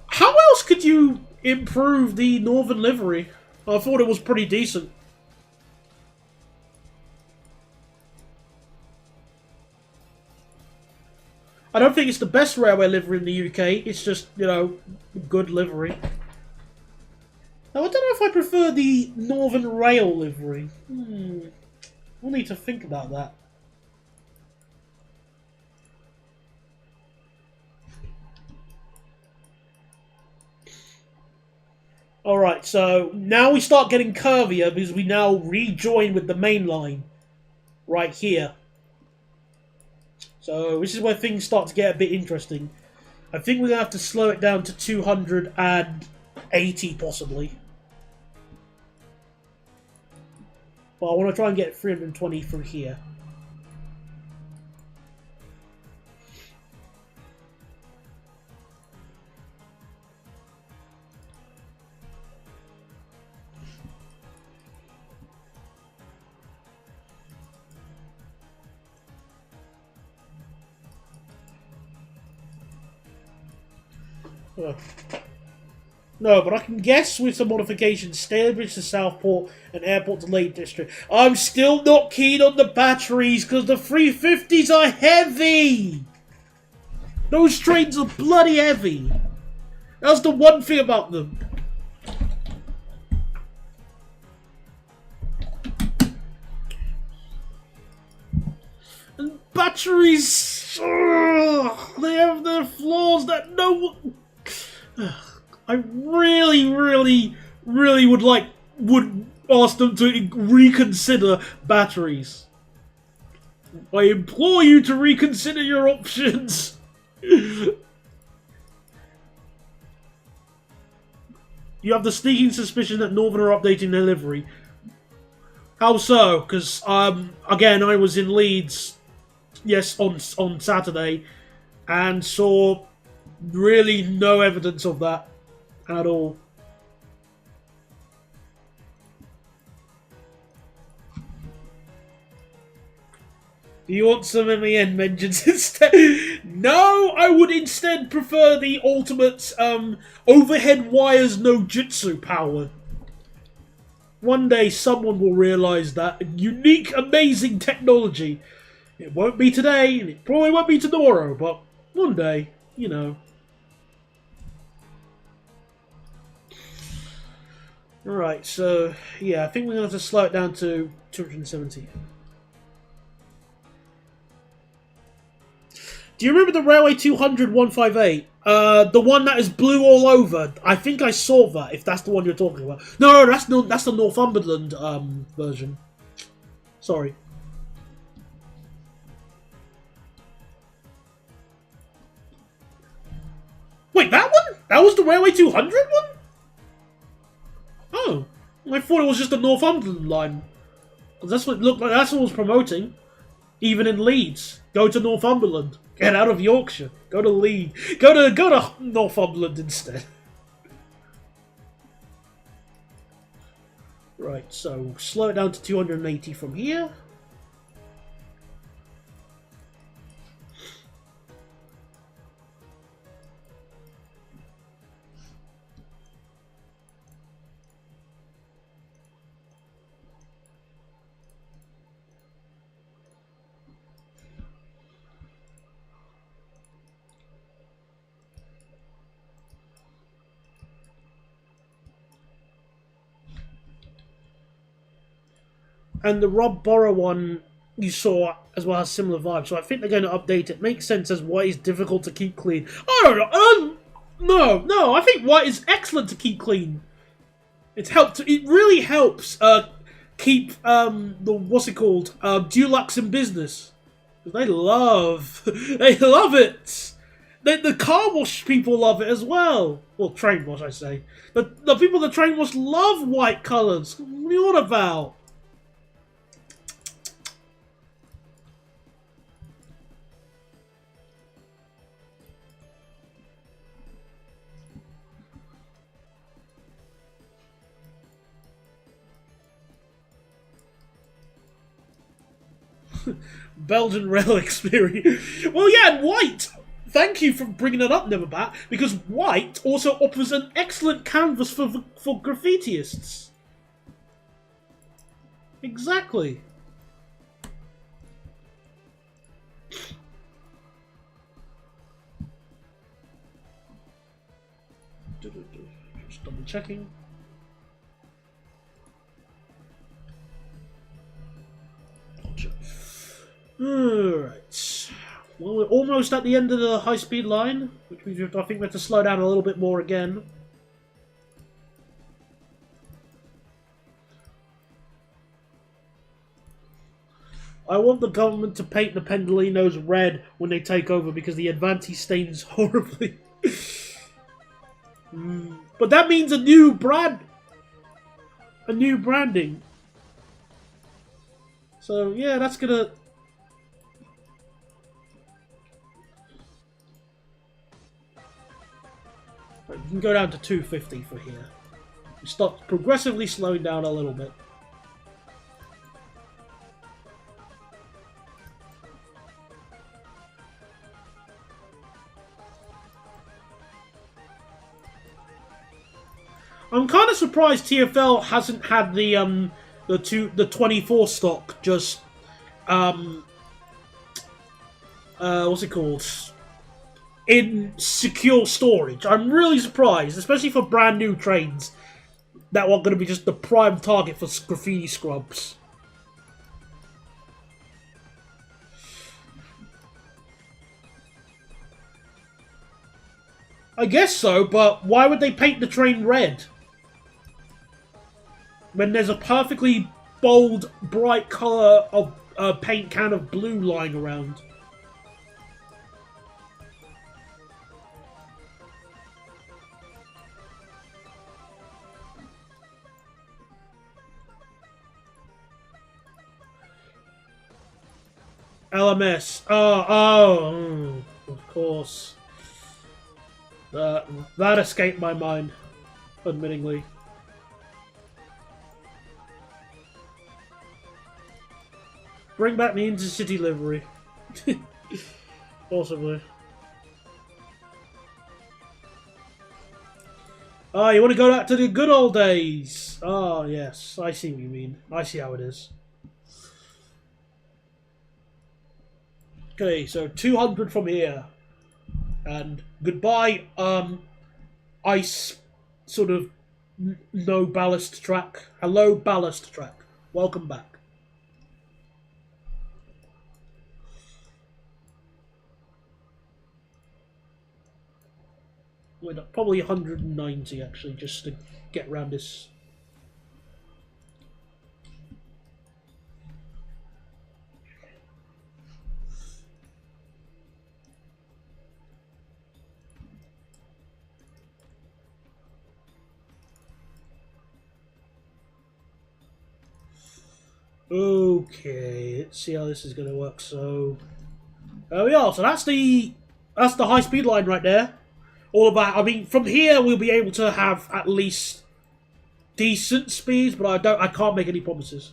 A: how else could you improve the Northern livery? I thought it was pretty decent. I don't think it's the best railway livery in the UK. It's just, you know, good livery. Now, I don't know if I prefer the Northern Rail livery. We'll need to think about that. Alright, so now we start getting curvier because we now rejoin with the main line. Right here. So this is where things start to get a bit interesting. I think we're going to have to slow it down to 280 possibly. But I want to try and get 320 from here. No, but I can guess with some modifications, Stairbridge to Southport and Airport to Lake District. I'm still not keen on the batteries because the 350s are heavy! Those trains are bloody heavy! That's the one thing about them. And batteries... they have their flaws that no one... I really would ask them to reconsider batteries. I implore you to reconsider your options. You have the sneaking suspicion that Northern are updating their livery. How so? Because again, I was in Leeds, yes, on Saturday, and saw really no evidence of that at all. Do you want some MEN mentions instead? No, I would instead prefer the ultimate overhead wires no jutsu power. One day someone will realise that unique, amazing technology. It won't be today, and it probably won't be tomorrow, but one day, you know. Alright, so, yeah, I think we're going to have to slow it down to 270. Do you remember the Railway 200 158? The one that is blue all over? I think I saw that, if that's the one you're talking about. No, that's the Northumberland version. Sorry. Wait, that one? That was the Railway 200 one? thought it was just the Northumberland line. Because that's what it looked like. That's what it was promoting. Even in Leeds. Go to Northumberland. Get out of Yorkshire. Go to Leeds. Go to Northumberland instead. Right, so slow it down to 280 from here. And the Rob Borrow one you saw as well has similar vibes, so I think they're going to update it. Makes sense as white is difficult to keep clean. I don't know. No, I think white is excellent to keep clean. It really helps keep the what's it called Dulux in business. They love it. The car wash people love it as well. Well, train wash I say. The people that train wash love white colours. What are you on about? Belgian rail experience. Well, yeah, and white. Thank you for bringing it up, Neverbat, because white also offers an excellent canvas for graffitiists. Exactly. Just double checking. Alright. Well, we're almost at the end of the high-speed line, which means I think we have to slow down a little bit more again. I want the government to paint the Pendolinos red when they take over because the Advanti stains horribly. But that means a new brand. A new branding. So, yeah, that's gonna... Right, we can go down to 250 for here. We start progressively slowing down a little bit. I'm kind of surprised TfL hasn't had the 24 stock just what's it called, in secure storage. I'm really surprised, especially for brand new trains that are going to be just the prime target for graffiti scrubs. I guess so, but why would they paint the train red when there's a perfectly bold, bright colour of paint can of blue lying around? LMS. Of course. That escaped my mind, admittingly. Bring back the intercity livery. Possibly. Ah, you want to go back to the good old days? Ah, yes. I see what you mean. I see how it is. Okay, so 200 from here. And goodbye, ice, sort of, no ballast track. Hello, ballast track. Welcome back. We're probably 190, actually, just to get around this. Okay, let's see how this is going to work. So, there we are. So that's the high speed line right there. All of that. I mean, from here we'll be able to have at least decent speeds, but I can't make any promises.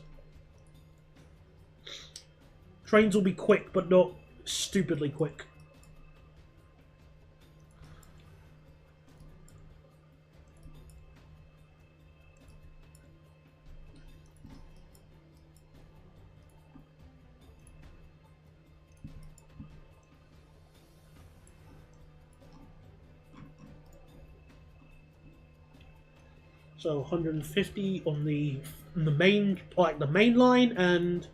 A: Trains will be quick, but not stupidly quick. So 150 on the main, like the main line, and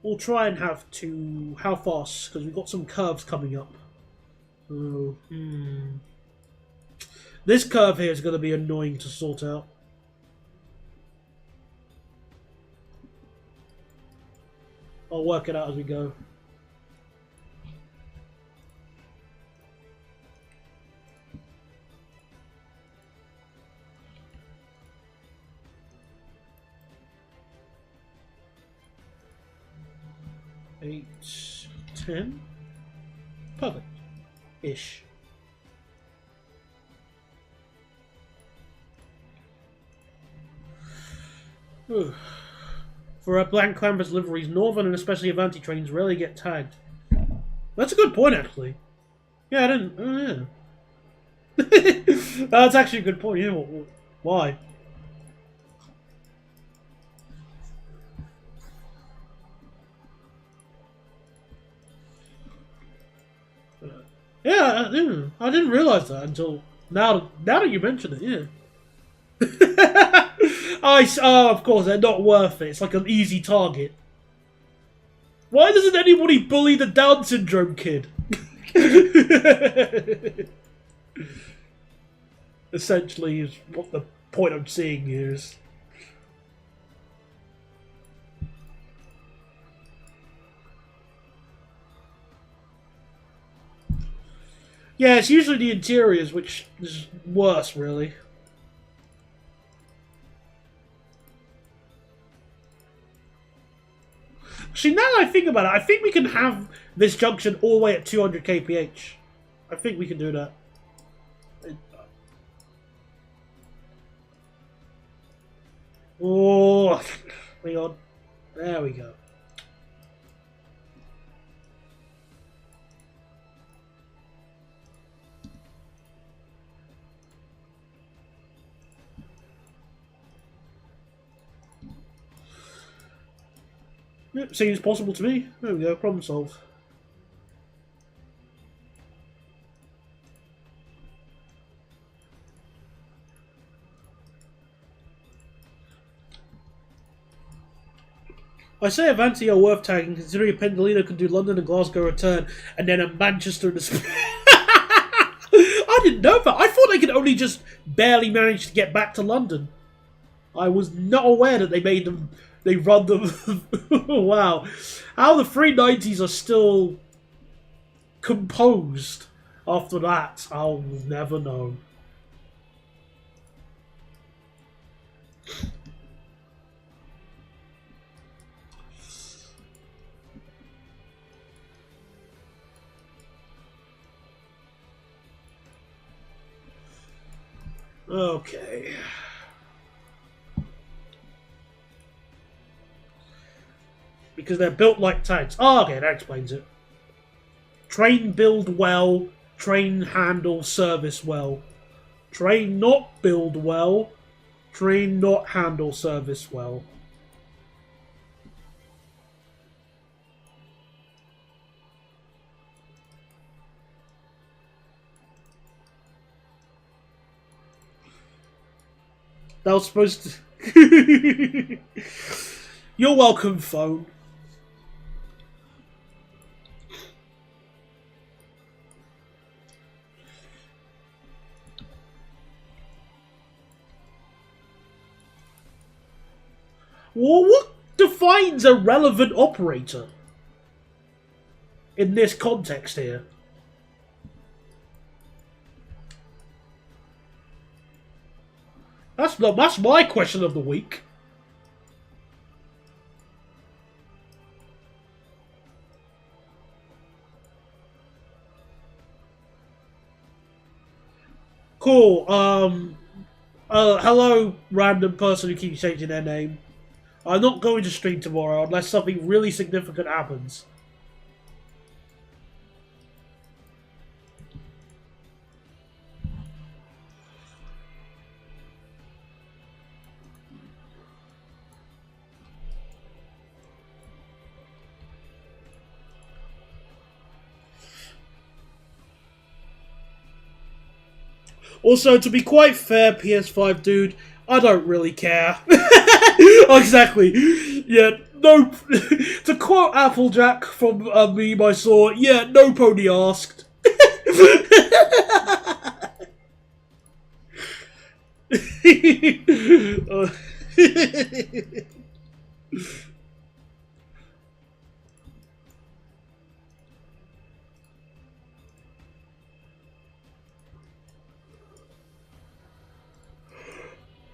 A: we'll try and have to how fast, because we've got some curves coming up. Oh, this curve here is going to be annoying to sort out. I'll work it out as we go. Eight, 10. Perfect. Ish. For blank canvas liveries, Northern and especially Avanti trains rarely get tagged. That's a good point, actually. Yeah, I didn't. Oh, yeah. That's actually a good point. Yeah, why? Yeah, I didn't realize that until now. Now that you mention it, yeah. Oh, of course, they're not worth it. It's like an easy target. Why doesn't anybody bully the Down syndrome kid? Essentially, is what the point I'm seeing here is. Yeah, it's usually the interiors, which is worse, really. See, now that I think about it, I think we can have this junction all the way at 200 kph. I think we can do that. Oh, hang on. There we go. Yep, seems possible to me. There we go, problem solved. I say Avanti are worth tagging, considering Pendolino can do London and Glasgow return, and then a Manchester and a I didn't know that. I thought they could only just barely manage to get back to London. I was not aware that they made them. They run them. Wow. How the 390s are still composed after that, I'll never know. Okay. Because they're built like tanks. Oh, okay, that explains it. Train build well, train handle service well. Train not build well, train not handle service well. That was supposed to... You're welcome, phone. Well, what defines a relevant operator in this context here? That's my question of the week. Cool. Hello, random person who keeps changing their name. I'm not going to stream tomorrow unless something really significant happens. Also, to be quite fair, PS5 dude, I don't really care. Exactly. Yeah, no. To quote Applejack from a meme I saw, yeah, no pony asked.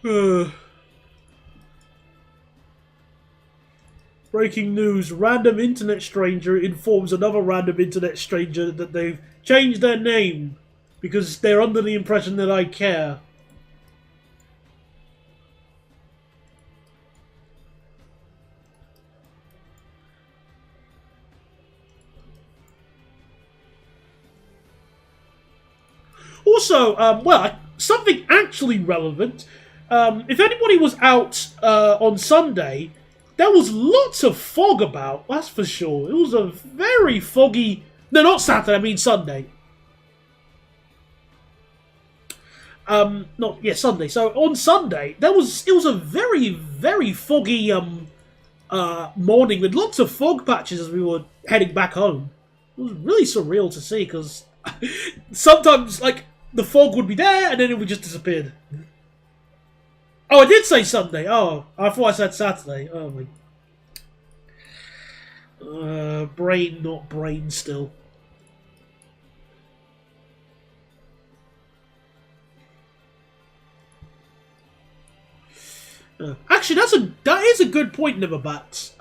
A: Uh, Breaking news. Random internet stranger informs another random internet stranger that they've changed their name because they're under the impression that I care. Also, something actually relevant. If anybody was out on Sunday, there was lots of fog about, that's for sure. It was a very foggy... No, not Saturday, I mean Sunday. Sunday. So on Sunday, it was a very, very foggy morning with lots of fog patches as we were heading back home. It was really surreal to see because sometimes, like, the fog would be there and then it would just disappear. Oh, I did say Sunday. Oh, I thought I said Saturday. Oh my. Brain, not brain still. Actually, that is a good point, Neverbats.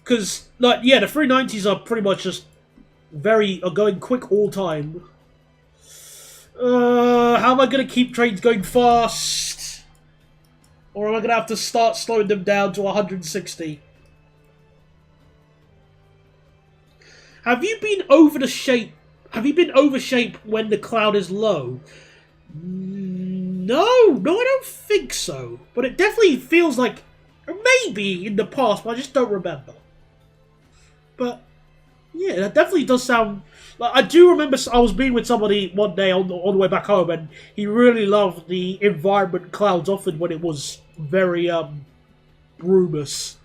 A: Because the 390s are pretty much just are going quick all time. How am I going to keep trains going fast? Or am I going to have to start slowing them down to 160? Have you been over the shape? Have you been over shape when the cloud is low? No, I don't think so. But it definitely feels like maybe in the past, but I just don't remember. But yeah, that definitely does sound. Like, I do remember I was being with somebody one day on the way back home, and he really loved the environment clouds offered when it was very brumous.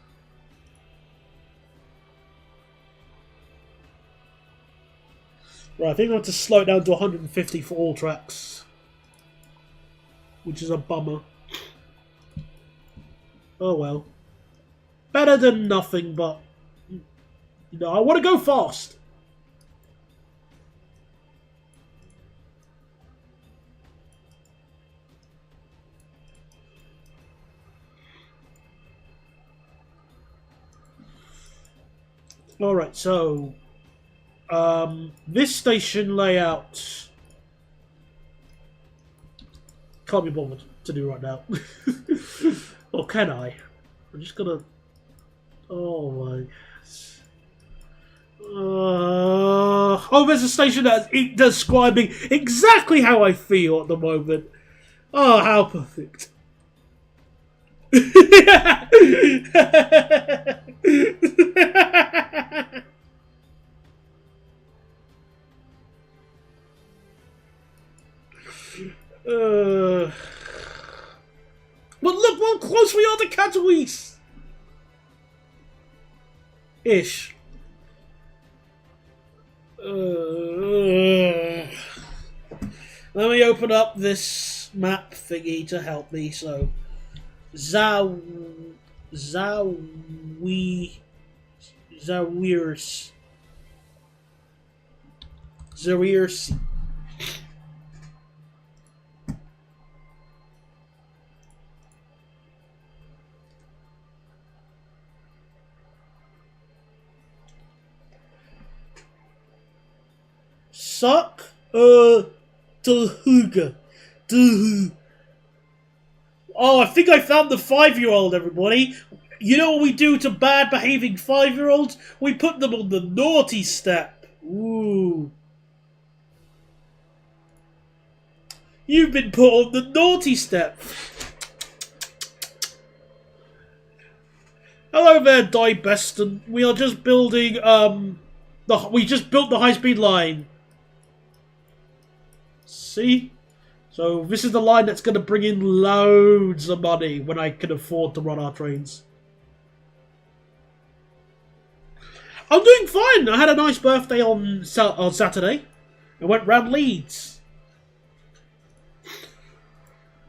A: Right, I think I have to slow it down to 150 for all tracks, which is a bummer. Oh well, better than nothing, but I want to go fast. Alright, so this station layout can't be bothered to do right now. Or can I? I'm just gonna... Oh my... there's a station that's describing exactly how I feel at the moment. Oh, how perfect. But look how close we are to Katowice! Ish. Let me open up this map thingy to help me. So, Zawirs. Suck Oh, I think I found the 5-year-old, everybody. You know what we do to bad behaving 5-year-olds? We put them on the naughty step. Ooh. You've been put on the naughty step. Hello there, Beston. We are just building, we just built the high-speed line. See? So this is the line that's going to bring in loads of money when I can afford to run our trains. I'm doing fine. I had a nice birthday on Saturday. I went round Leeds.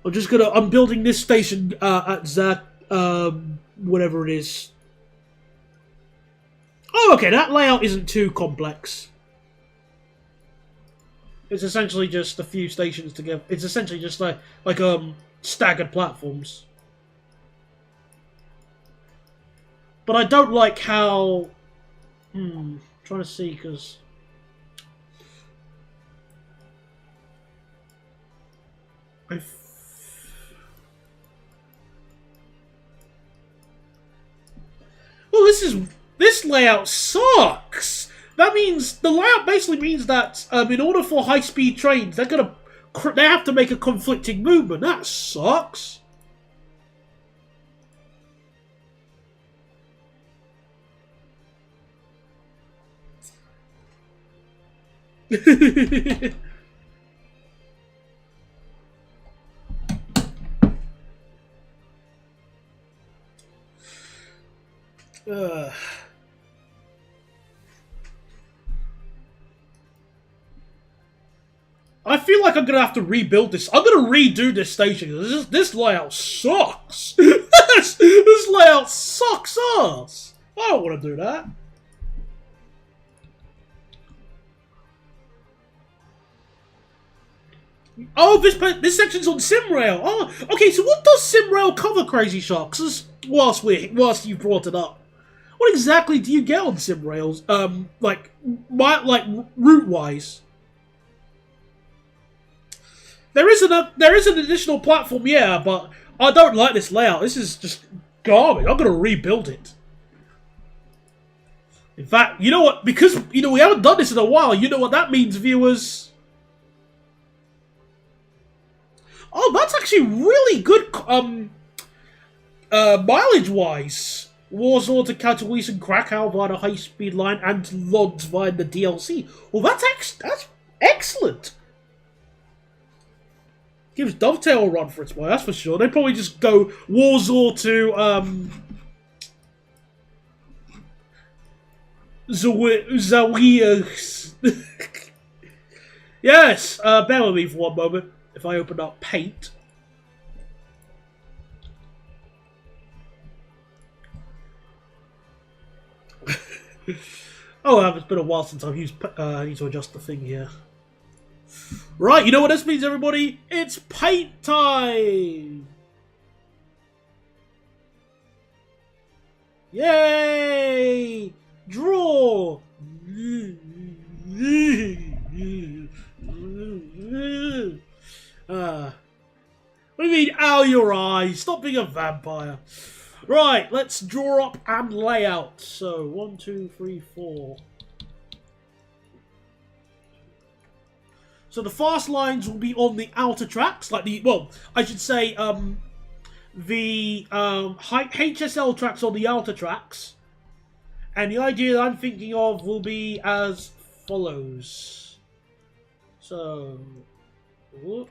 A: I'm building this station at Zat, whatever it is. Oh, okay, that layout isn't too complex. It's essentially just a few stations together. It's essentially just like staggered platforms. But I don't like how... I'm trying to see, because... Well, this layout sucks. That means the layout basically means that in order for high-speed trains, they have to make a conflicting movement. That sucks. I feel like I'm gonna have to rebuild this. I'm gonna redo this station. This layout sucks. this layout sucks ass. I don't want to do that. Oh, this section's on SimRail. Oh, okay. So what does SimRail cover, Crazy Sharks? Whilst you brought it up, what exactly do you get on SimRails? Like route wise. There is an additional platform, yeah, but I don't like this layout. This is just garbage. I'm gonna rebuild it. In fact, you know what? Because we haven't done this in a while. You know what that means, viewers? Oh, that's actually really good. Mileage-wise, Warsaw to Katowice and Krakow via the high-speed line, and Lodz via the DLC. Well, that's excellent. Gives Dovetail a run for its money, that's for sure. They probably just go Warsaw to Zawiya. Yes, bear with me for one moment. If I open up Paint. Oh, it's been a while since I've used... I need to adjust the thing here. Right, you know what this means, everybody? It's paint time! Yay! Draw! What do you mean, ow your eyes? Stop being a vampire. Right, let's draw up and lay out. So, 1, 2, 3, 4. So the fast lines will be on the outer tracks, like I should say, the HSL tracks on the outer tracks. And the idea that I'm thinking of will be as follows. So, whoop.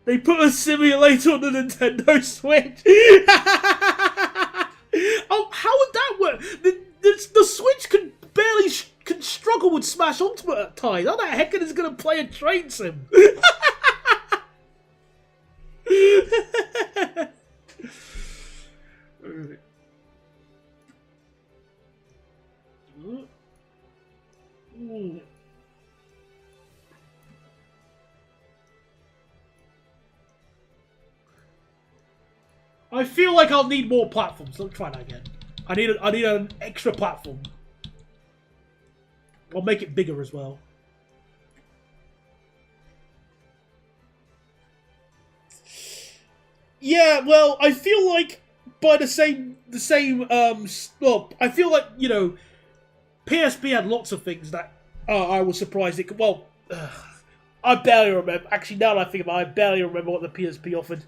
A: They put a simulator on the Nintendo Switch. Oh, how would that work? The Switch can barely can struggle with Smash Ultimate at times. How the heck is it going to play a train sim? I feel like I'll need more platforms. Let's try that again. I need an extra platform. I'll make it bigger as well. Yeah, well, I feel like by the same well, I feel like, you know, PSP had lots of things that I was surprised it could, well, I barely remember. Actually, now that I think about it, I barely remember what the PSP offered.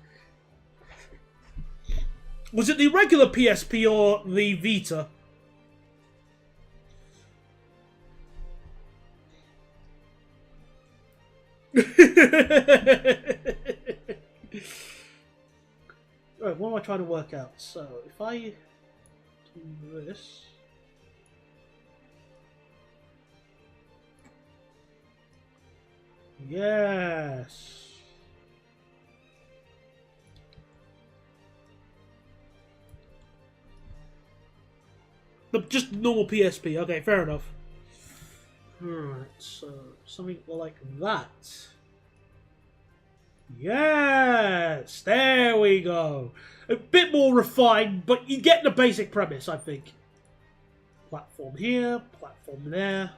A: Was it the regular PSP or the Vita? Right, what am I trying to work out? So, if I do this... Yes! Just normal PSP. Okay, fair enough. Alright, so something like that. Yes! There we go. A bit more refined, but you get the basic premise, I think. Platform here, platform there.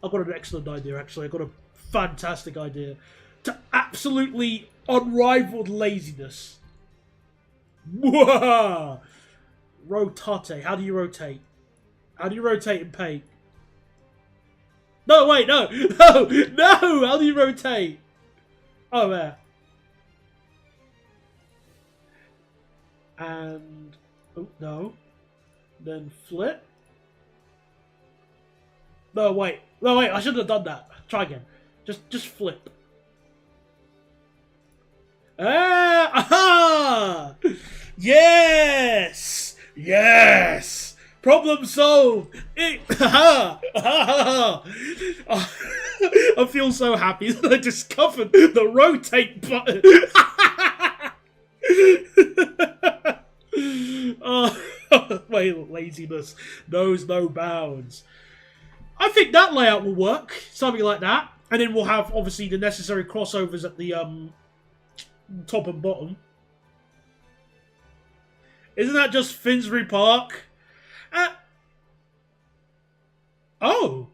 A: I've got an excellent idea, actually. I've got a fantastic idea. To absolutely unrivaled laziness. Whoa! Rotate. How do you rotate? How do you rotate in paint? No, wait, no! No! No! How do you rotate? Oh, there. And... Oh, no. Then flip. No, wait. No, wait, I shouldn't have done that. Try again. Just flip. Ah! Aha! Yes! Yes! Problem solved! I feel so happy that I discovered the rotate button. Oh, my laziness knows no bounds. I think that layout will work. Something like that. And then we'll have, obviously, the necessary crossovers at the top and bottom. Isn't that just Finsbury Park? Oh.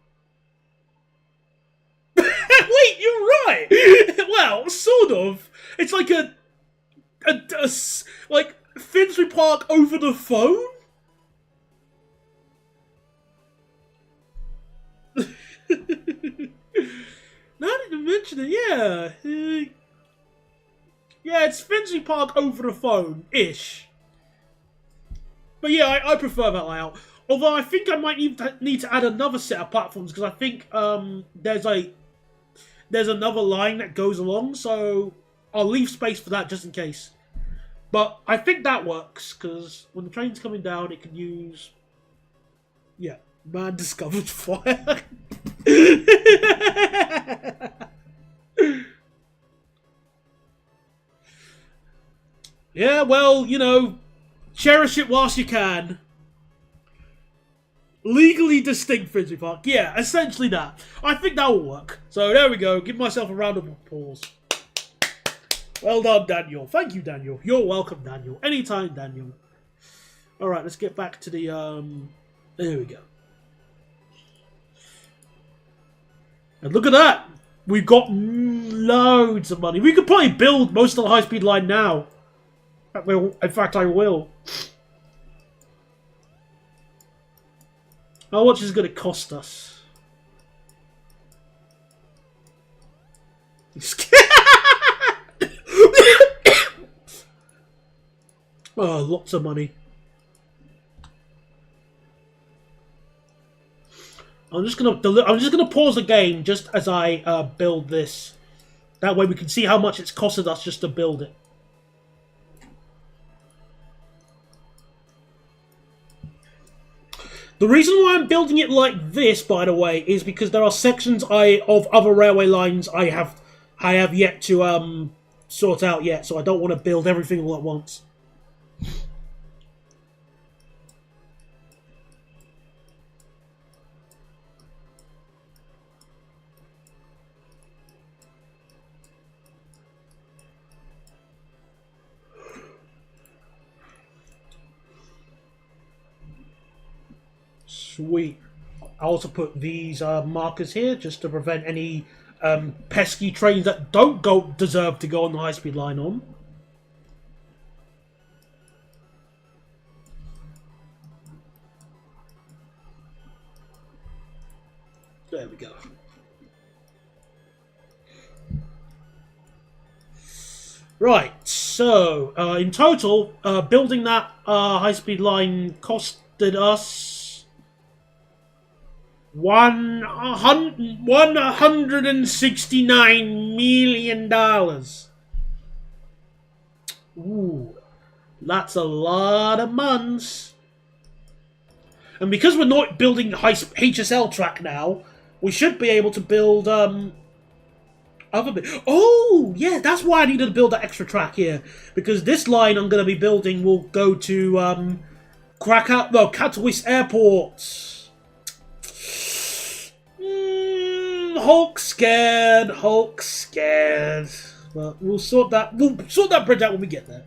A: Wait, you're right. Well, sort of. It's like like Finsbury Park over the phone? Now that you mention it, yeah. Yeah, it's Finsbury Park over the phone-ish. But yeah, I prefer that layout. Although I think I might need to add another set of platforms, because I think there's another line that goes along, so I'll leave space for that just in case. But I think that works, because when the train's coming down, it can use... Yeah, man discovered fire. Yeah, well, you know, cherish it whilst you can. Legally distinct Finsbury Park. Yeah, essentially that. I think that will work. So there we go. Give myself a round of applause. Well done, Daniel. Thank you, Daniel. You're welcome, Daniel. Anytime, Daniel. Alright, let's get back to the... There we go. And look at that! We've got loads of money. We could probably build most of the high-speed line now. In fact, I will. How much is it going to cost us? Oh, lots of money. I'm just gonna pause the game just as I build this. That way we can see how much it's costed us just to build it. The reason why I'm building it like this, by the way, is because there are sections of other railway lines I have yet to sort out yet, so I don't want to build everything all at once. Sweet. I also put these markers here just to prevent any pesky trains that don't deserve to go on the high-speed line on. There we go. Right, so in total, building that high-speed line costed us $169 million. Ooh, that's a lot of months. And because we're not building HSL track now, we should be able to build other bit. Oh, yeah, that's why I needed to build that extra track here. Because this line I'm going to be building will go to Katowice Airport. Hulk scared. But we'll sort that bridge out when we get there.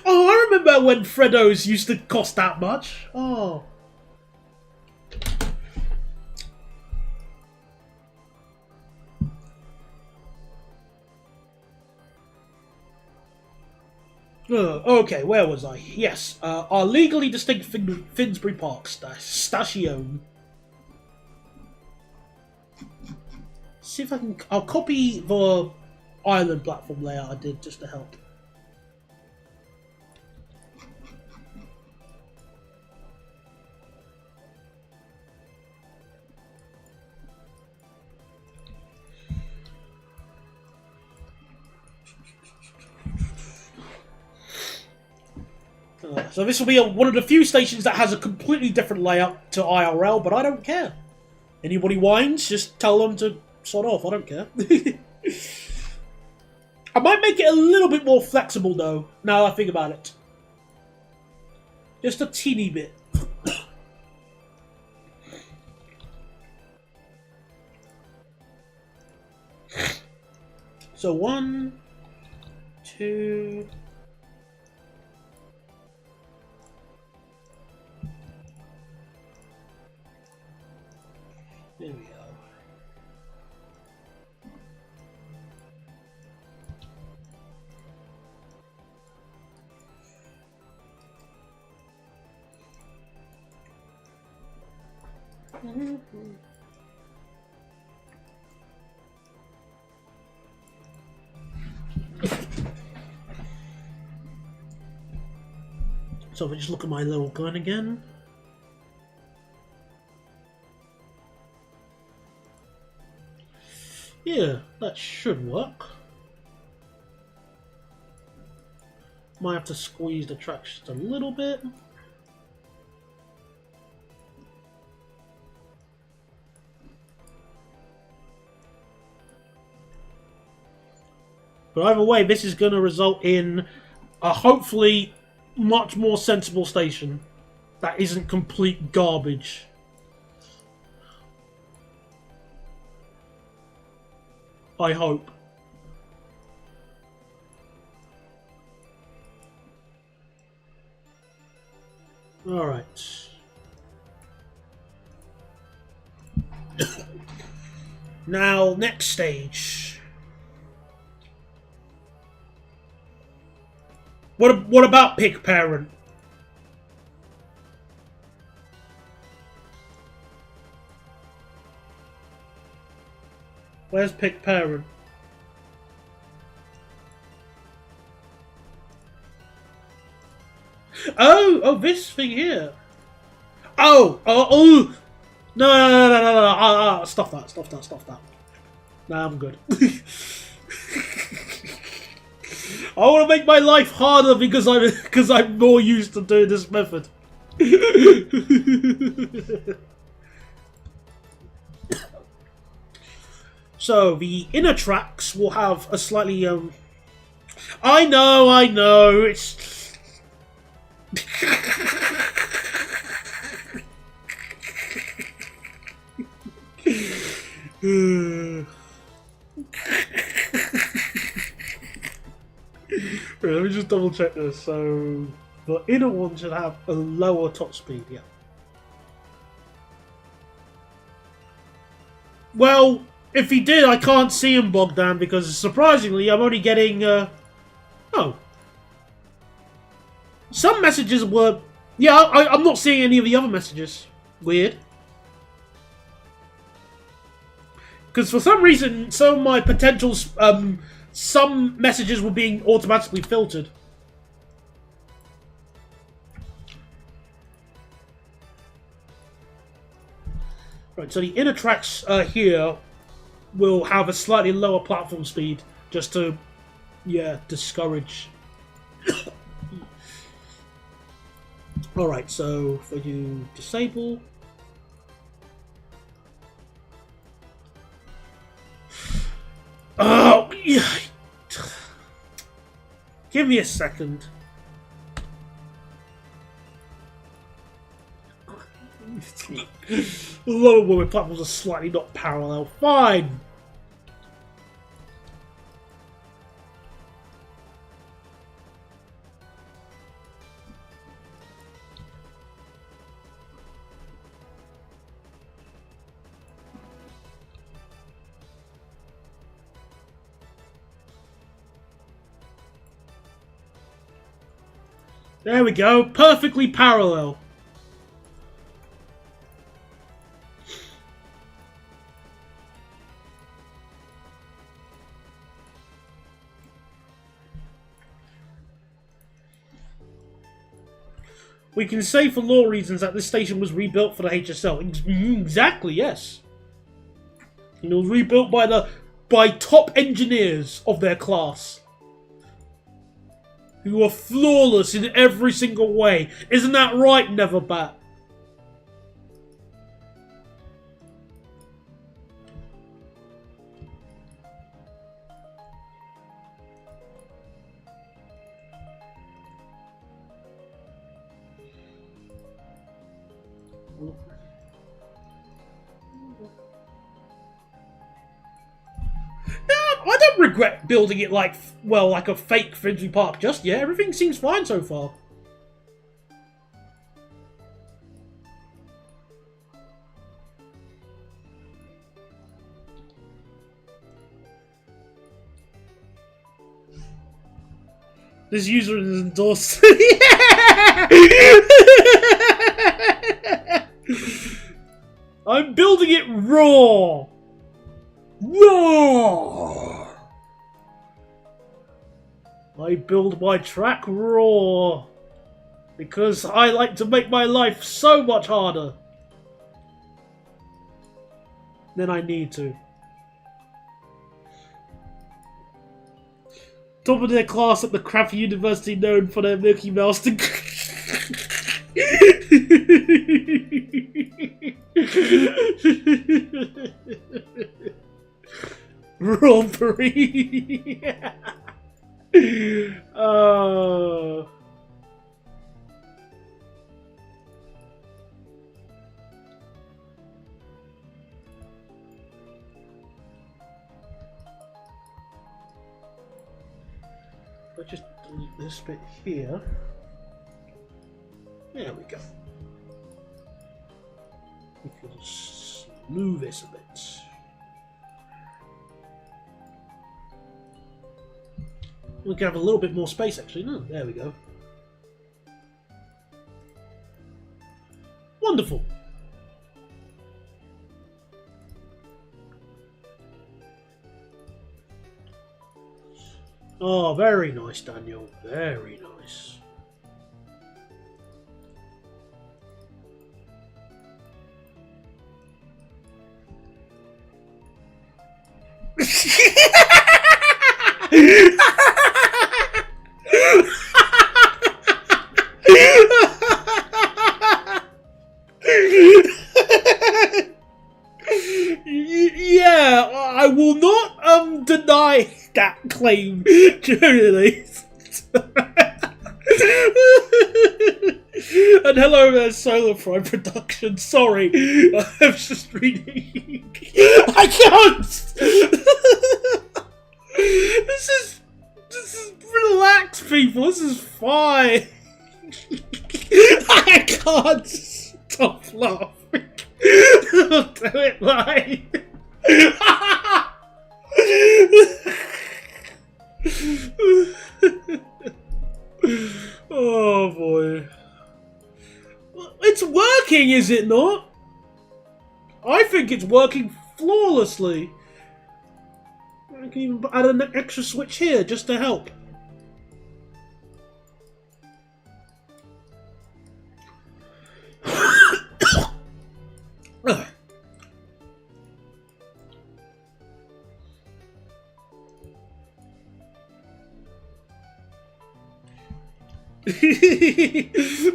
A: Oh, I remember when Freddos used to cost that much. Oh. Okay, where was I? Yes, our legally distinct Finsbury Park station. See if I can. I'll copy the island platform layout I did just to help. So this will be one of the few stations that has a completely different layout to IRL, but I don't care. Anybody whines, just tell them to sod off, I don't care. I might make it a little bit more flexible though, now I think about it. Just a teeny bit. So 1, 2... There we go. So if I just look at my little gun again. Yeah, that should work. Might have to squeeze the track just a little bit. But either way, this is going to result in a hopefully much more sensible station that isn't complete garbage. I hope. Alright. Now, next stage. What about Pick Parent? Where's Pick Parent? Oh, this thing here. Oh. No. Stop that. Nah, I'm good. I want to make my life harder because I'm more used to doing this method. So the inner tracks will have a slightly I know. It's Let me just double check this. So The inner one should have a lower top speed, yeah. Well, if he did, I can't see him, Bogdan, because surprisingly, I'm only getting, oh. Some messages were... Yeah, I'm not seeing any of the other messages. Weird. Because for some reason, some of my potentials, some messages were being automatically filtered. Right, so the inner tracks here will have a slightly lower platform speed, just to, yeah, discourage. Alright, so if I do disable... Oh, yeah. Give me a second. A lot of women platforms are slightly not parallel. Fine. There we go. Perfectly parallel. We can say for law reasons that this station was rebuilt for the HSL. Exactly, yes. And it was rebuilt by top engineers of their class, who are flawless in every single way. Isn't that right, Neverbat? I don't regret building it like, well, like a fake Finsbury Park just yet. Everything seems fine so far. This user is endorsed. I'm building it raw. Raw. I build my track raw because I like to make my life so much harder than I need to. Top of their class at the crappy university known for their Mickey Mouse to... Robbery. I'll just delete this bit here. There we go. We can smooth this a bit. We can have a little bit more space actually. No, there we go. Wonderful. Oh, very nice, Daniel. Very nice. Yeah, I will not deny that claim, truly. And hello there, Solar Fry Production. Sorry, I'm just reading. I can't. This is relax, people. This is fine. can't stop laughing. I'll do it live. Oh boy. It's working, is it not? I think it's working flawlessly. I can even add an extra switch here just to help.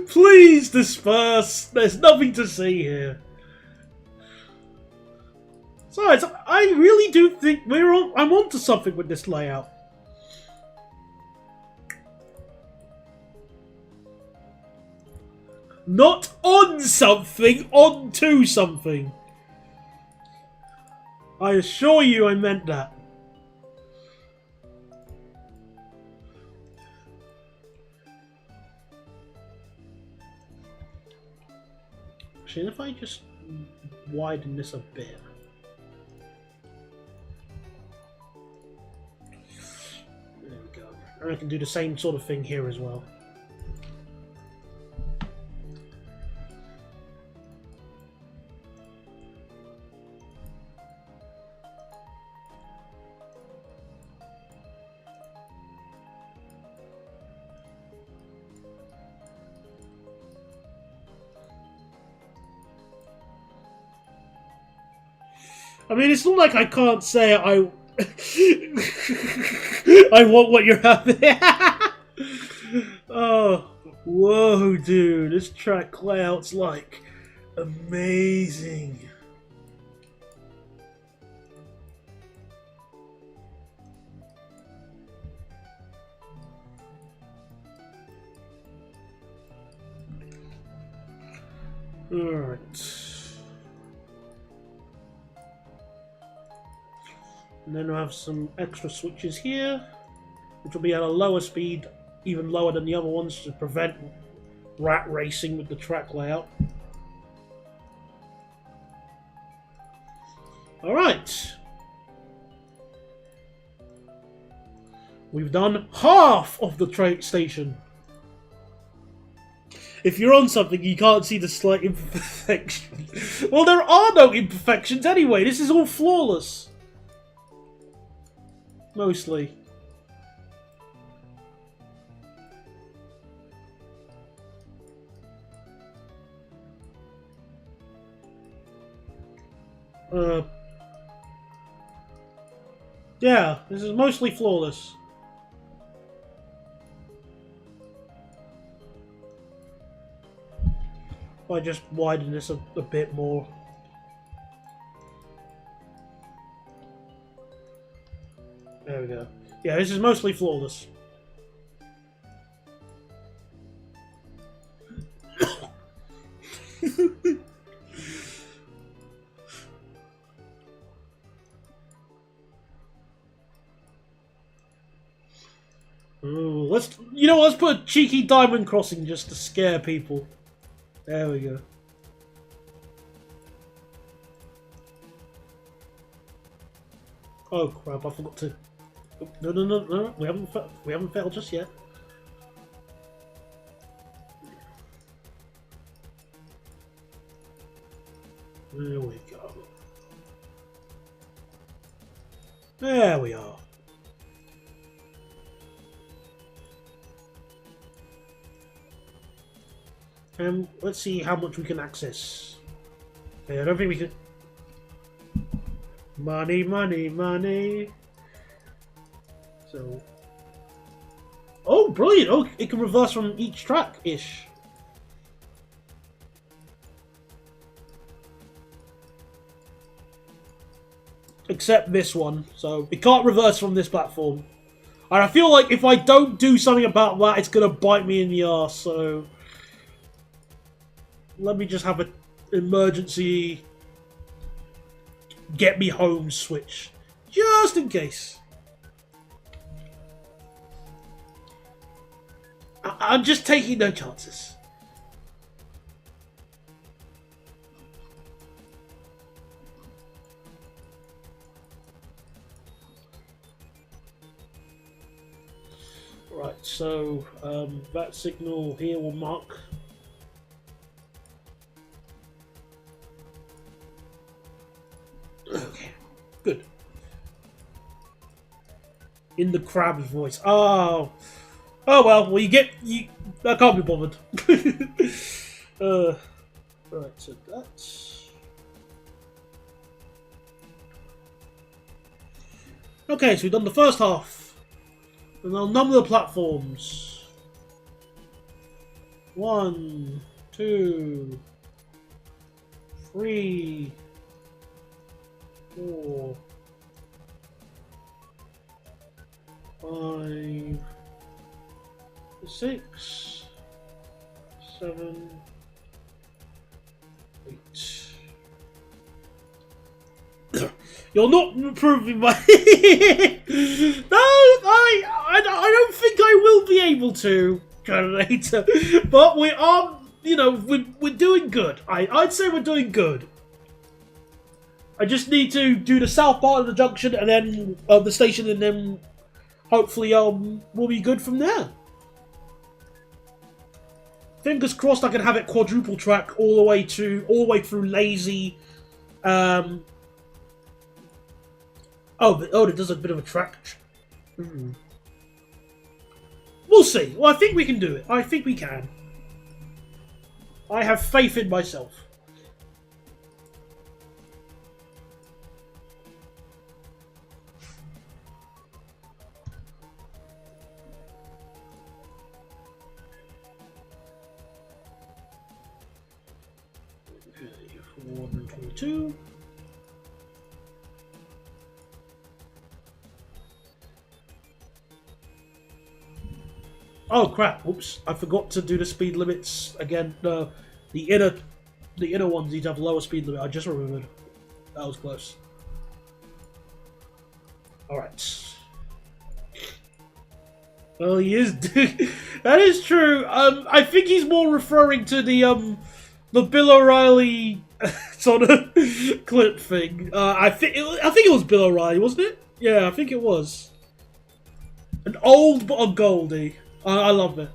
A: Please disperse. There's nothing to see here. Besides, I really do think I'm onto something with this layout. Not on something, onto something. I assure you I meant that. Actually, if I just widen this a bit. There we go. And I can do the same sort of thing here as well. I mean, it's not like I can't say I want what you're having. Oh, whoa, dude! This track layout's like amazing. All right. And then we'll have some extra switches here, which will be at a lower speed, even lower than the other ones, to prevent rat racing with the track layout. Alright. We've done half of the train station. If you're on something, you can't see the slight imperfection. Well, there are no imperfections anyway. This is all flawless. Mostly. Yeah, this is mostly flawless. If I just widen this a bit more. There we go. Yeah, this is mostly flawless. Ooh, let's put a cheeky diamond crossing just to scare people. There we go. Oh crap! I forgot to. No! We haven't failed just yet. There we go. There we are. And let's see how much we can access. Okay, I don't think we can. Money, money, money. So. Oh, brilliant! Oh, it can reverse from each track-ish. Except this one, so it can't reverse from this platform. And I feel like if I don't do something about that, it's gonna bite me in the arse, so... Let me just have an emergency... get me home switch. Just in case. I'm just taking no chances. Right, so that signal here will mark. Okay, good. In the crab's voice. Oh, well, you get you. I can't be bothered. Right, so that's okay. So we've done the first half, and I'll number the platforms. 1, 2, 3, 4, 5, 6, 7, 8. You're not improving my. No, I don't think I will be able to, Coordinator. But we are, we're doing good. I'd say we're doing good. I just need to do the south part of the junction and then the station, and then hopefully we'll be good from there. Fingers crossed I can have it quadruple track all the way through Lazy. It does a bit of a track. We'll see. Well, I think we can do it. I think we can. I have faith in myself. Okay, 422. Oh crap! Oops! I forgot to do the speed limits again. The inner ones need to have lower speed limit. I just remembered. That was close. All right. Well, he is. That is true. I think he's more referring to the Bill O'Reilly sort of clip thing. I think it was Bill O'Reilly, wasn't it? Yeah, I think it was. An old but a Goldie. I love it.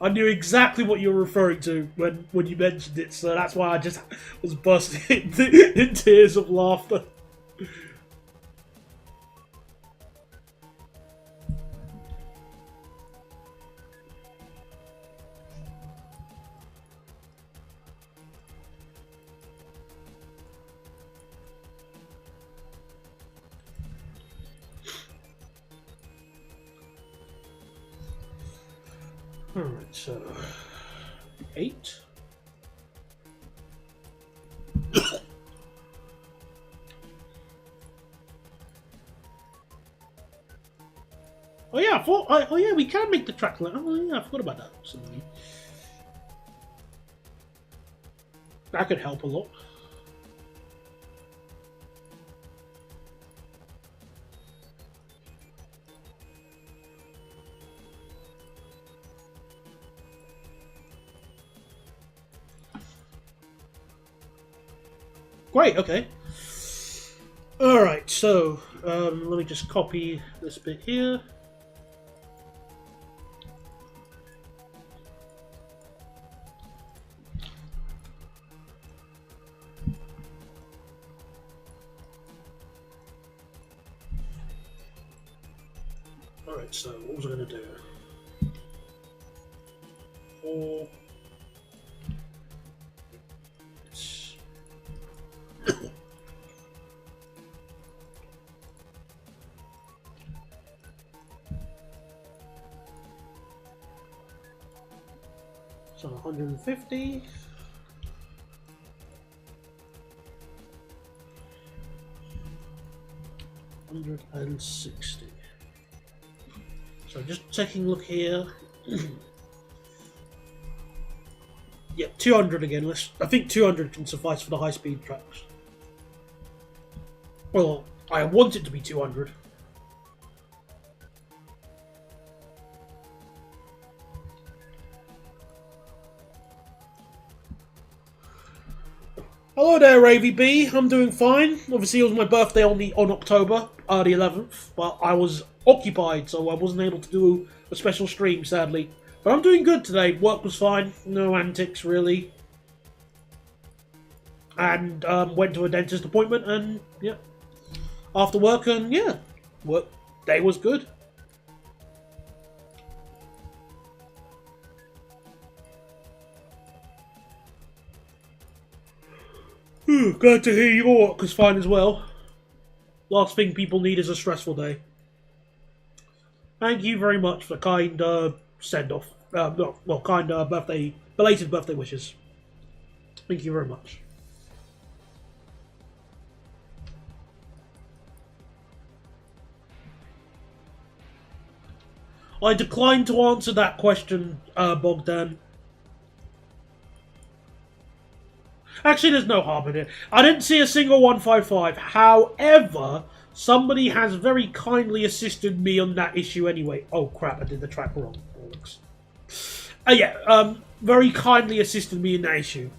A: I knew exactly what you were referring to when you mentioned it, so that's why I just was bursting in tears of laughter. Alright, so 8. Oh yeah, we can make the track. Oh yeah, I forgot about that. That could help a lot. Great, okay. Alright, so let me just copy this bit here. Alright, so what was I going to do? 4. So 150. $160. So just taking a look here. Yeah, 200 again. I think 200 can suffice for the high-speed tracks. Well, I want it to be 200. Hello there, Ravy B. I'm doing fine. Obviously, it was my birthday on October. the 11th, but I was occupied, so I wasn't able to do a special stream, sadly. But I'm doing good today. Work was fine. No antics, really. And went to a dentist appointment, and yeah. After work, and yeah. Work day was good. Glad to hear your work was fine as well. Last thing people need is a stressful day. Thank you very much for the kind send-off. Kind belated birthday wishes. Thank you very much. I decline to answer that question, Bogdan. Actually, there's no harm in it. I didn't see a single 155. However, somebody has very kindly assisted me on that issue anyway. Oh crap, I did the track wrong. Very kindly assisted me in that issue.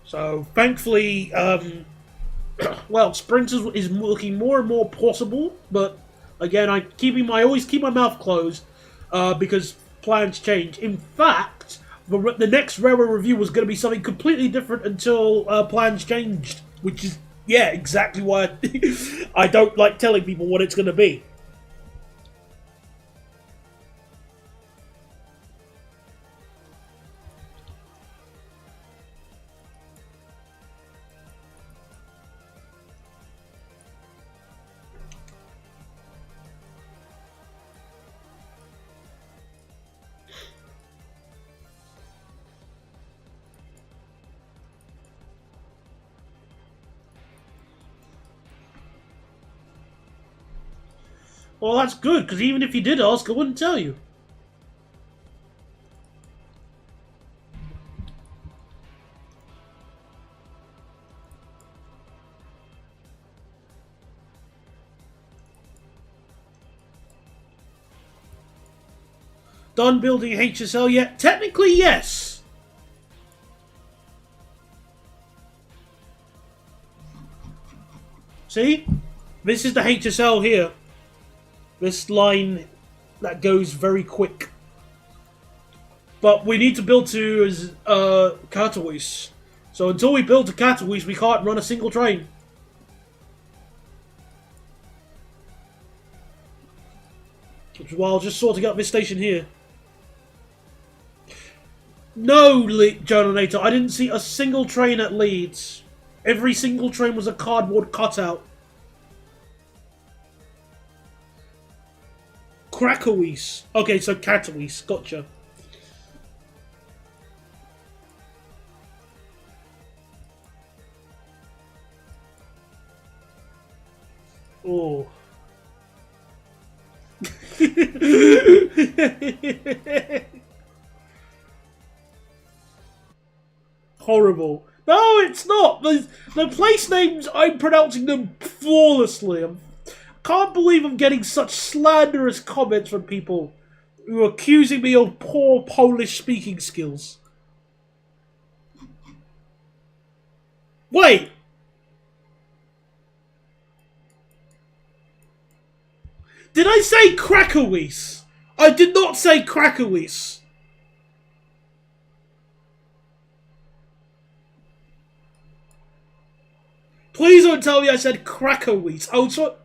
A: So, thankfully, well, sprint is looking more and more possible, but again, I always keep my mouth closed because plans change. In fact, the next railway review was going to be something completely different until plans changed, which is exactly why I don't like telling people what it's going to be. Well, that's good, because even if you did ask, I wouldn't tell you. Done building HSL yet? Technically, yes. See? This is the HSL here. This line that goes very quick. But we need to build to Katowice. So until we build to Katowice, we can't run a single train. Which is why I'll just sorting out this station here. No, Journalnator, I didn't see a single train at Leeds. Every single train was a cardboard cutout. Krakowis. Okay, so Katowice. Gotcha. Oh. Horrible. No, it's not. The place names, I'm pronouncing them flawlessly. Can't believe I'm getting such slanderous comments from people who are accusing me of poor Polish speaking skills. Wait! Did I say Krakowis? I did not say Krakowis. Please don't tell me I said Krakowis. Oh, so...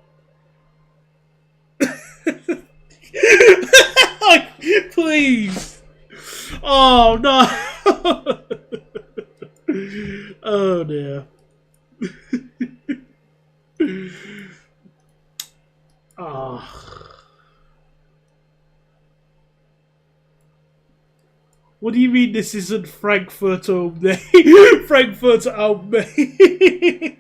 A: Please. Oh no. Oh dear. What do you mean this isn't Frankfurt am Main? Frankfurt am Main.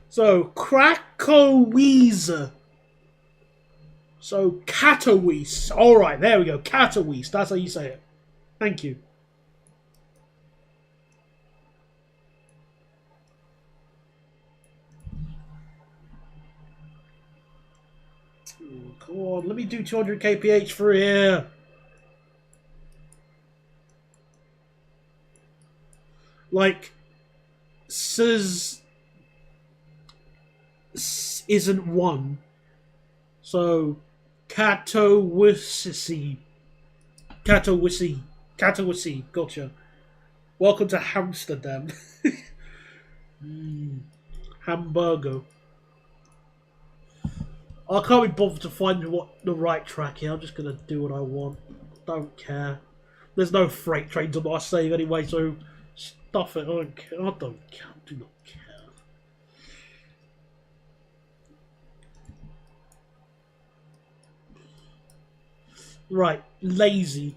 A: So, Krakowise. So, Katowice. Alright, there we go. Katowice. That's how you say it. Thank you. Oh, come on, let me do 200 kph for here. Like, says isn't one. So, Katowice. Katowice. Katowice. Gotcha. Welcome to Amsterdam. Hamburgo. I can't be bothered to find what the right track here. I'm just gonna do what I want. Don't care. There's no freight trains on my save anyway, so stuff it. I don't care. I don't care. I do not care. Right, lazy.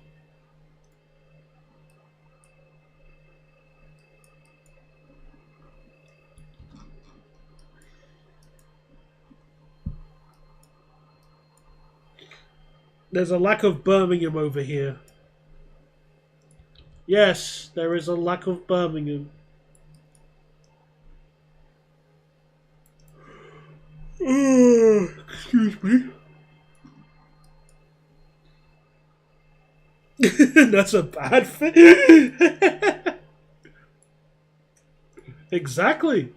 A: There's a lack of Birmingham over here. Yes, there is a lack of Birmingham. Excuse me. That's a bad thing. Exactly.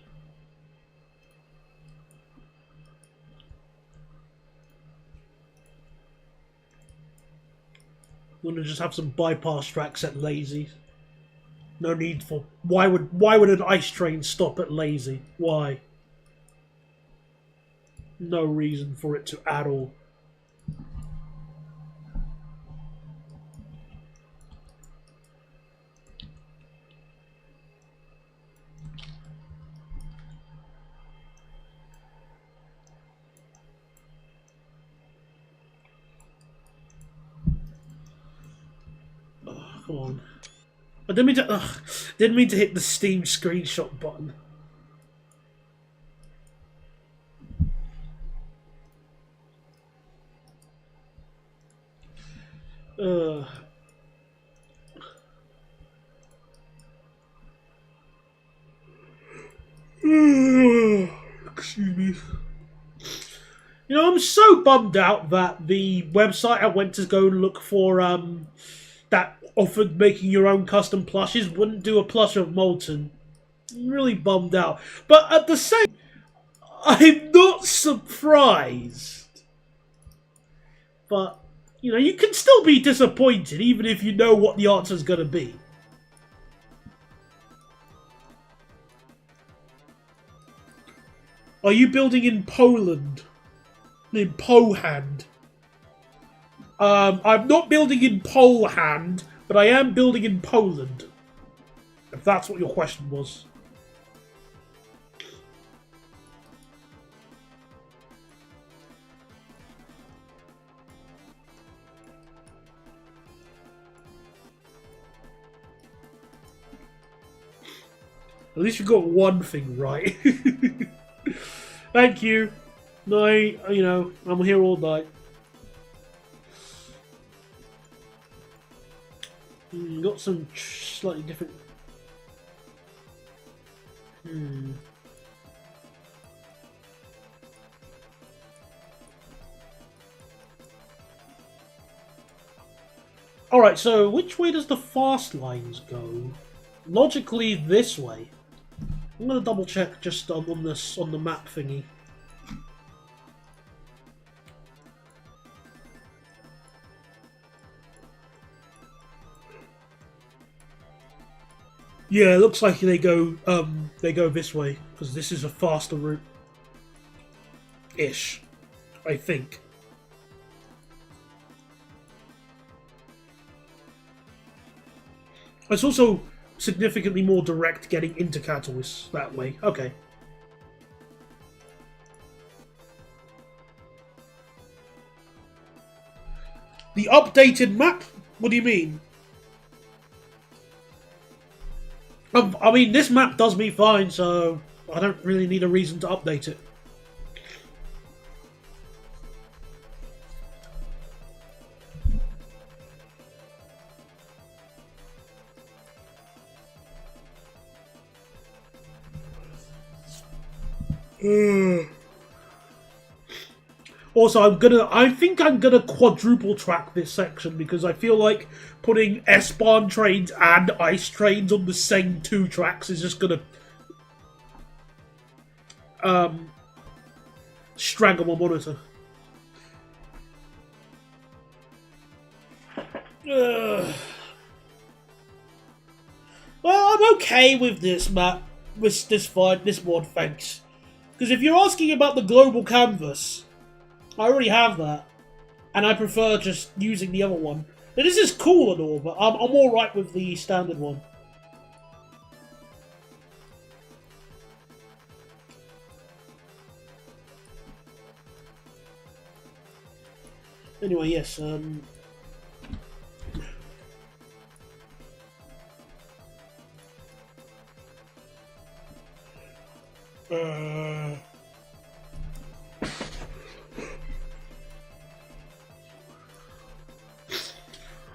A: We're gonna just have some bypass tracks at Lazy. No need for why would an ice train stop at Lazy? Why? No reason for it to at all. Oh, come on. I didn't mean to hit the Steam screenshot button. Excuse me. You know, I'm so bummed out that the website I went to go look for that offered making your own custom plushes wouldn't do a plush of Molten. I'm really bummed out. But at the same, I'm not surprised. But, you know, you can still be disappointed even if you know what the answer's going to be. Are you building in Poland? In Pohand? I'm not building in Poland, but I am building in Poland. If that's what your question was. At least you got one thing right. Thank you. Night, you know, I'm here all night. Got some slightly different. Alright, so which way does the fast lines go? Logically, this way. I'm gonna double check just on the map thingy. Yeah, it looks like they go this way because this is a faster route. Ish, I think. It's also significantly more direct getting into Katowice that way. Okay. The updated map? What do you mean? I mean, this map does me fine, so I don't really need a reason to update it. Also, I think I'm gonna quadruple track this section because I feel like putting S-Bahn trains and ice trains on the same 2 tracks is just gonna strangle my monitor. Ugh. Well, I'm okay with this map, this mod, thanks. Because if you're asking about the global canvas, I already have that, and I prefer just using the other one. Now, this is cool and all, but I'm alright with the standard one. Anyway, yes,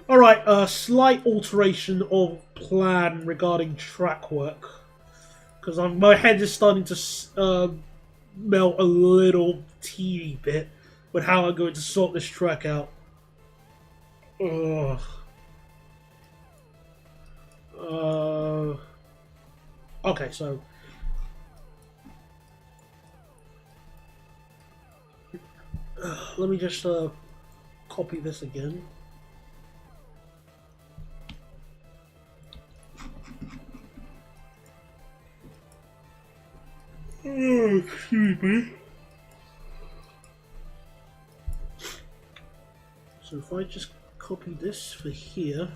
A: Alright, a slight alteration of plan regarding track work. Because my head is starting to melt a little teeny bit with how I'm going to sort this track out. Ugh. Okay, so... let me just copy this again. Oh, excuse me. So if I just copy this for here.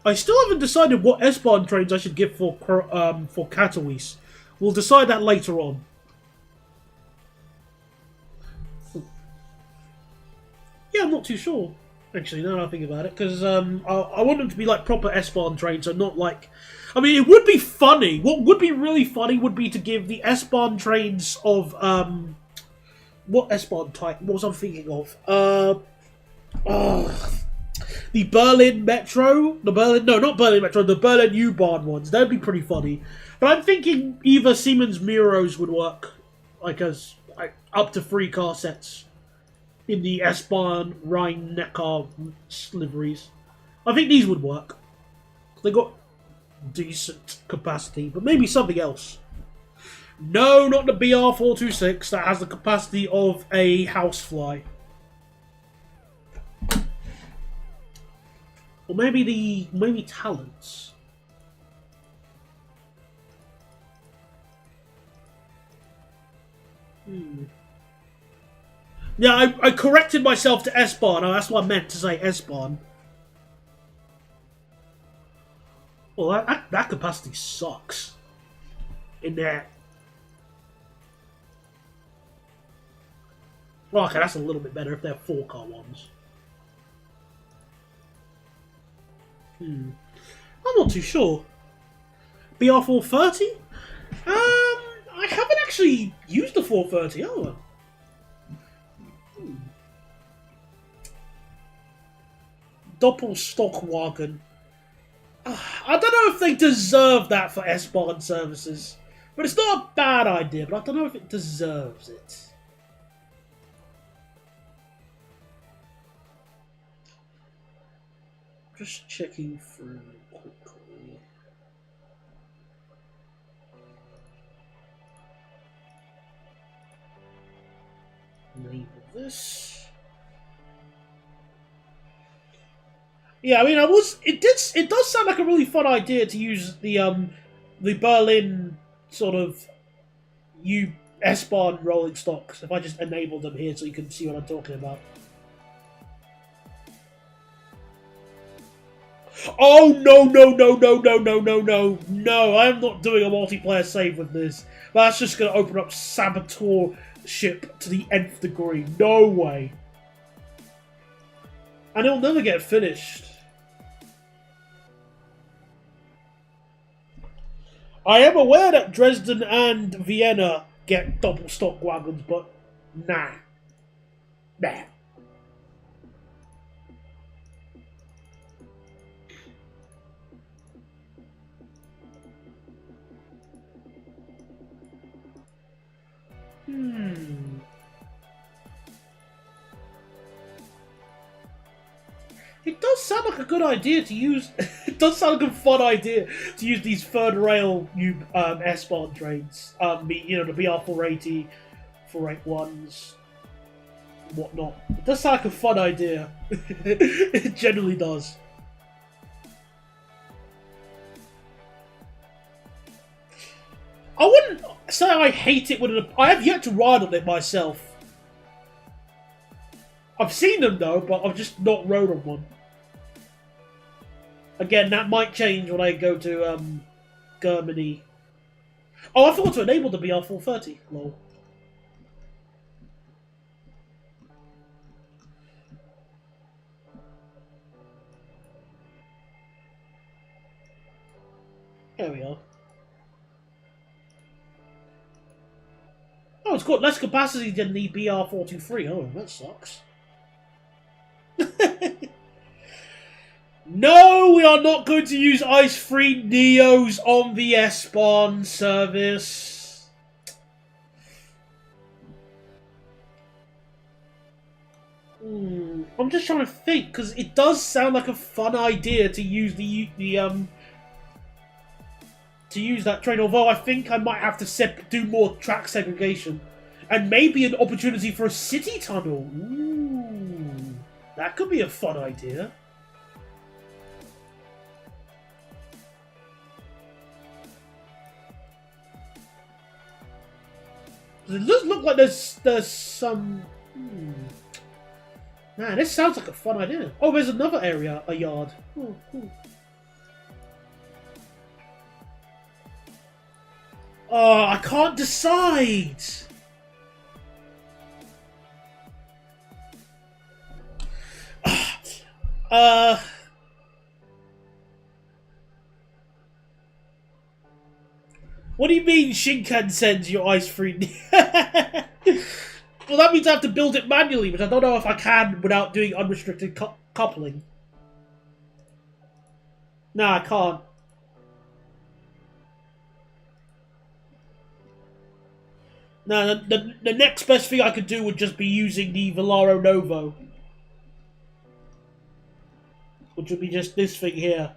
A: I still haven't decided what S-Bahn trains I should give for Katowice. We'll decide that later on. Yeah, I'm not too sure. Actually, now that I think about it, because I want them to be like proper S-Bahn trains, so not like... I mean, it would be funny. What would be really funny would be to give the S-Bahn trains of... what S-Bahn type? What was I thinking of? The Berlin Metro? The Berlin... No, not Berlin Metro. The Berlin U-Bahn ones. That'd be pretty funny. But I'm thinking either Siemens Miros would work. Like, as... like, up to 3 car sets. In the S-Bahn Rhine-Neckar liveries. I think these would work. They got decent capacity, but maybe something else. No, not the BR426 that has the capacity of a housefly. Or maybe Talents. Yeah, I corrected myself to S-Bahn. Oh, that's what I meant to say, S-Bahn. Well, that capacity sucks. In there. Well, okay, that's a little bit better if they're 4-car ones. I'm not too sure. BR430? I haven't actually used the 430, oh. Doppelstockwagen. I don't know if they deserve that for S-Bahn services. But it's not a bad idea, but I don't know if it deserves it. Just checking through quickly. Enable this. Yeah, I mean, it does sound like a really fun idea to use the Berlin sort of S-Bahn rolling stocks. If I just enable them here, so you can see what I'm talking about. Oh no! No! I am not doing a multiplayer save with this. That's just going to open up saboteurship to the nth degree. No way. And it'll never get finished. I am aware that Dresden and Vienna get double stock wagons, but nah. Nah. It does sound like a good idea to use. It does sound like a fun idea to use these third rail S-Bahn trains. You know, the BR480, 481s, whatnot. It does sound like a fun idea. It generally does. I wouldn't say I hate it I have yet to ride on it myself. I've seen them though, but I've just not rode on one. Again, that might change when I go to Germany. Oh, I forgot to enable the BR430. Lol. There we are. Oh, it's got less capacity than the BR423. Oh, that sucks. No, we are not going to use ice-free Neos on the S-Bahn service. I'm just trying to think, because it does sound like a fun idea to use that train, although I think I might have to do more track segregation. And maybe an opportunity for a city tunnel. Ooh, that could be a fun idea. It does look like there's some... Man, this sounds like a fun idea. Oh, there's another area, a yard. Oh, cool. Oh, I can't decide! What do you mean Shinkansen's your ice-free? Well, that means I have to build it manually, but I don't know if I can without doing unrestricted coupling. No, I can't. No, the next best thing I could do would just be using the Velaro Novo. Which would be just this thing here.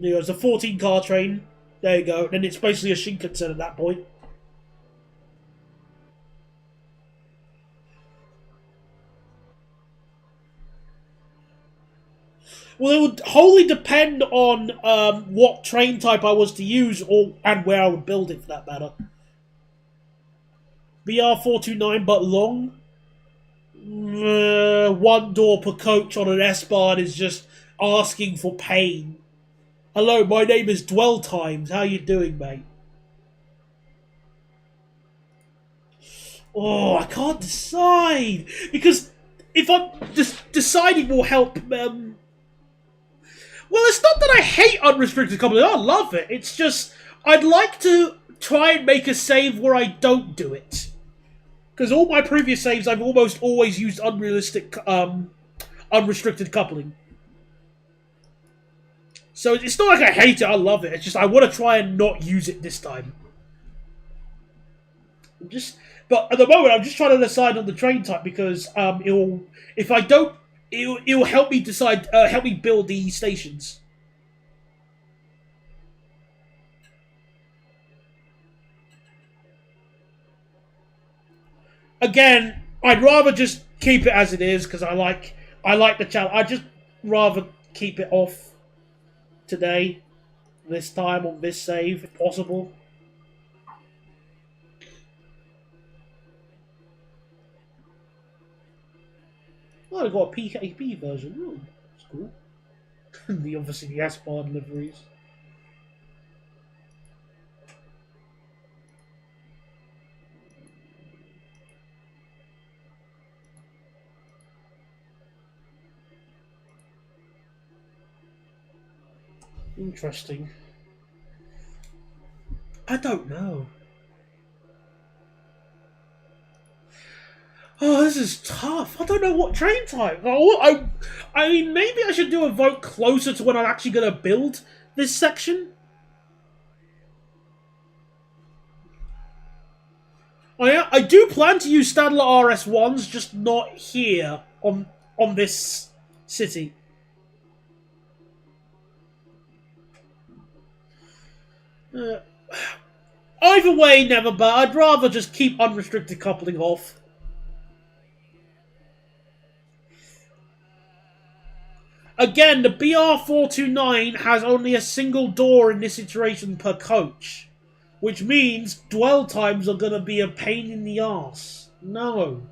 A: You know, it's a 14-car train. There you go. Then it's basically a Shinkansen at that point. Well, it would wholly depend on what train type I was to use and where I would build it, for that matter. BR429, but long? One door per coach on an S-Bahn is just asking for pain. Hello, my name is Dwell Times. How you doing, mate? Oh, I can't decide. Because if I'm deciding will help... well, it's not that I hate unrestricted coupling. I love it. It's just I'd like to try and make a save where I don't do it. Because all my previous saves, I've almost always used unrestricted coupling. So it's not like I hate it, I love it. It's just I want to try and not use it this time. But at the moment, I'm just trying to decide on the train type because it'll help me decide, help me build the stations. Again, I'd rather just keep it as it is because I like the challenge. I'd just rather keep it off today, this time on this save, if possible. Oh, they've got a PKP version. Oh, that's cool. Obviously the S-Bahn liveries. Interesting. I don't know. Oh, this is tough. I don't know what train type. I mean, maybe I should do a vote closer to when I'm actually going to build this section. I do plan to use Stadler RS1s, just not here on this city. Either way, never, but I'd rather just keep unrestricted coupling off. Again, the BR429 has only a single door in this iteration per coach, which means dwell times are going to be a pain in the arse. No.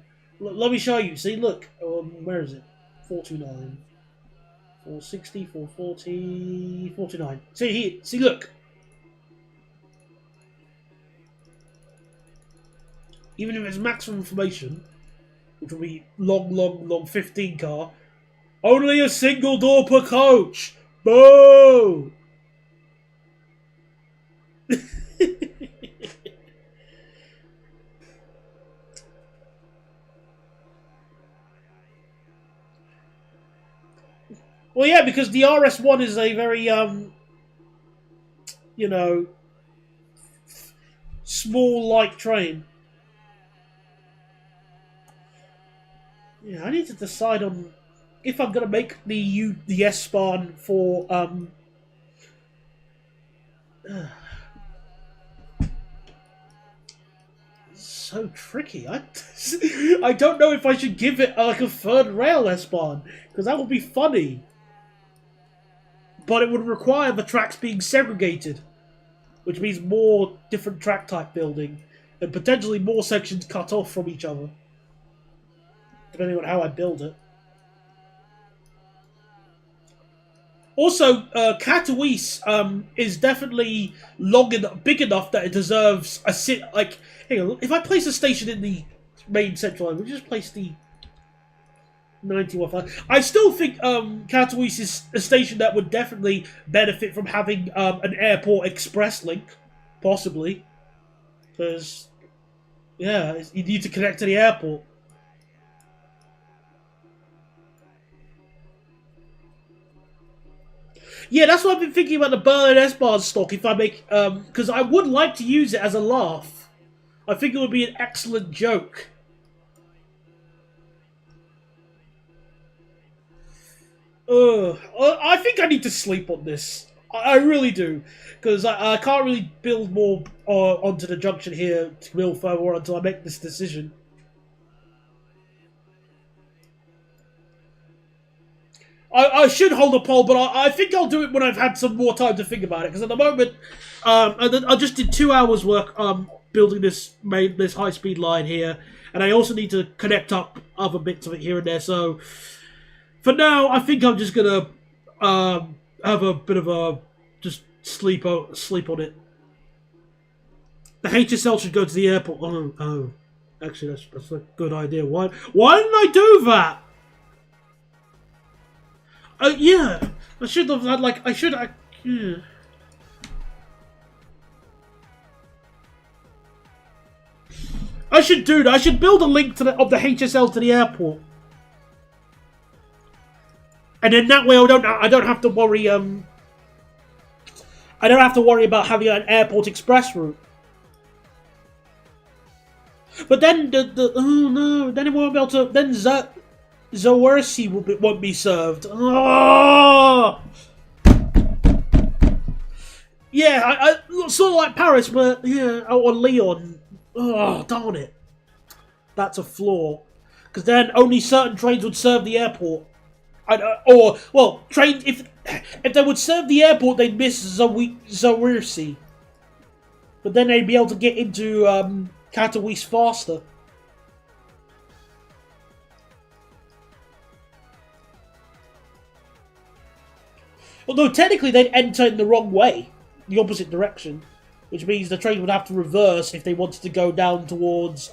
A: Let me show you. See, look. Where is it? 429. 460, 440, 49. See here. See, look. Even if it's maximum information, which will be long 15 car, only a single door per coach. Boo! Well, yeah, because the RS1 is a very, you know, small, light train. Yeah, I need to decide on if I'm going to make the S-Bahn for, so tricky. I don't know if I should give it like a third rail S-Bahn, because that would be funny. But it would require the tracks being segregated, which means more different track type building, and potentially more sections cut off from each other, depending on how I build it. Also, Katowice is definitely big enough that it deserves a sit. Like, hang on, if I place a station in the main central line, we'll just place the 91. I still think Katowice is a station that would definitely benefit from having an airport express link, possibly, because yeah, you need to connect to the airport. Yeah, that's what I've been thinking about the Berlin S-Bahn stock. If I make, because I would like to use it as a laugh. I think it would be an excellent joke. I think I need to sleep on this. I really do, because I can't really build more onto the junction here to build further until I make this decision. I should hold a poll, but I think I'll do it when I've had some more time to think about it. Because at the moment, I just did 2 hours work building this high speed line here, and I also need to connect up other bits of it here and there. So for now, I think I'm just gonna have a bit of a just sleep on it. The HSL should go to the airport. Oh, actually, that's a good idea. Why didn't I do that? Yeah, I should have had yeah. I should do that. I should build a link of the HSL to the airport, and then that way I don't have to worry. I don't have to worry about having an airport express route. But then oh no, then it won't be able to. Then Zawersi won't be served. Oh! Yeah, I sort of like Paris, but yeah, or Lyon. Oh, darn it. That's a flaw. Because then only certain trains would serve the airport. Trains, if they would serve the airport, they'd miss Zawersi. But then they'd be able to get into Katowice faster. Although technically they'd enter in the wrong way, the opposite direction, which means the train would have to reverse if they wanted to go down towards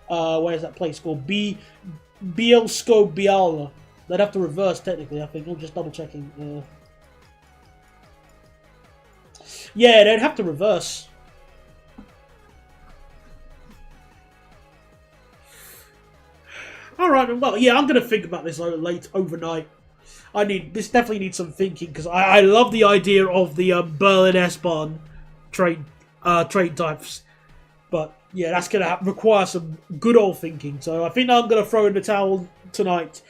A: where's that place called? Bielsko-Biala. They'd have to reverse technically, I think. I'm just double checking. Yeah, they'd have to reverse. Alright, well, yeah, I'm going to think about this overnight. This definitely needs some thinking, because I love the idea of the Berlin S-Bahn train types. But yeah, that's going to require some good old thinking. So I think I'm going to throw in the towel tonight.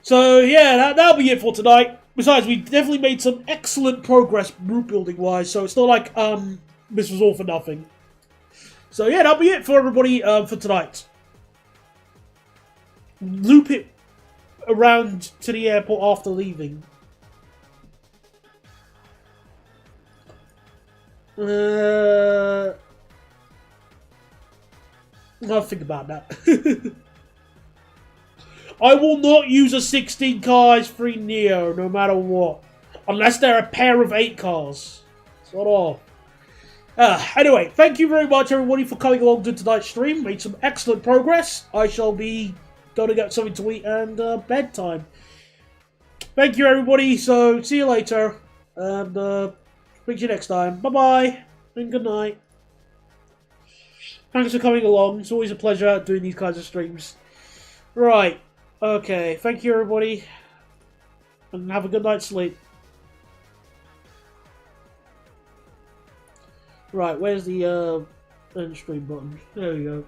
A: So yeah, that'll be it for tonight. Besides, we definitely made some excellent progress route building wise. So it's not like this was all for nothing. So yeah, that'll be it for everybody for tonight. Loop it around to the airport after leaving. I'll think about that. I will not use a 16 cars free Neo no matter what. Unless they're a pair of 8 cars. Sort of. Anyway, thank you very much everybody for coming along to tonight's stream. Made some excellent progress. I shall be going to get something to eat and bedtime. Thank you everybody, so see you later. And speak to you next time. Bye-bye. And good night. Thanks for coming along. It's always a pleasure doing these kinds of streams. Right. Okay. Thank you everybody. And have a good night's sleep. Right, where's the end stream button? There we go.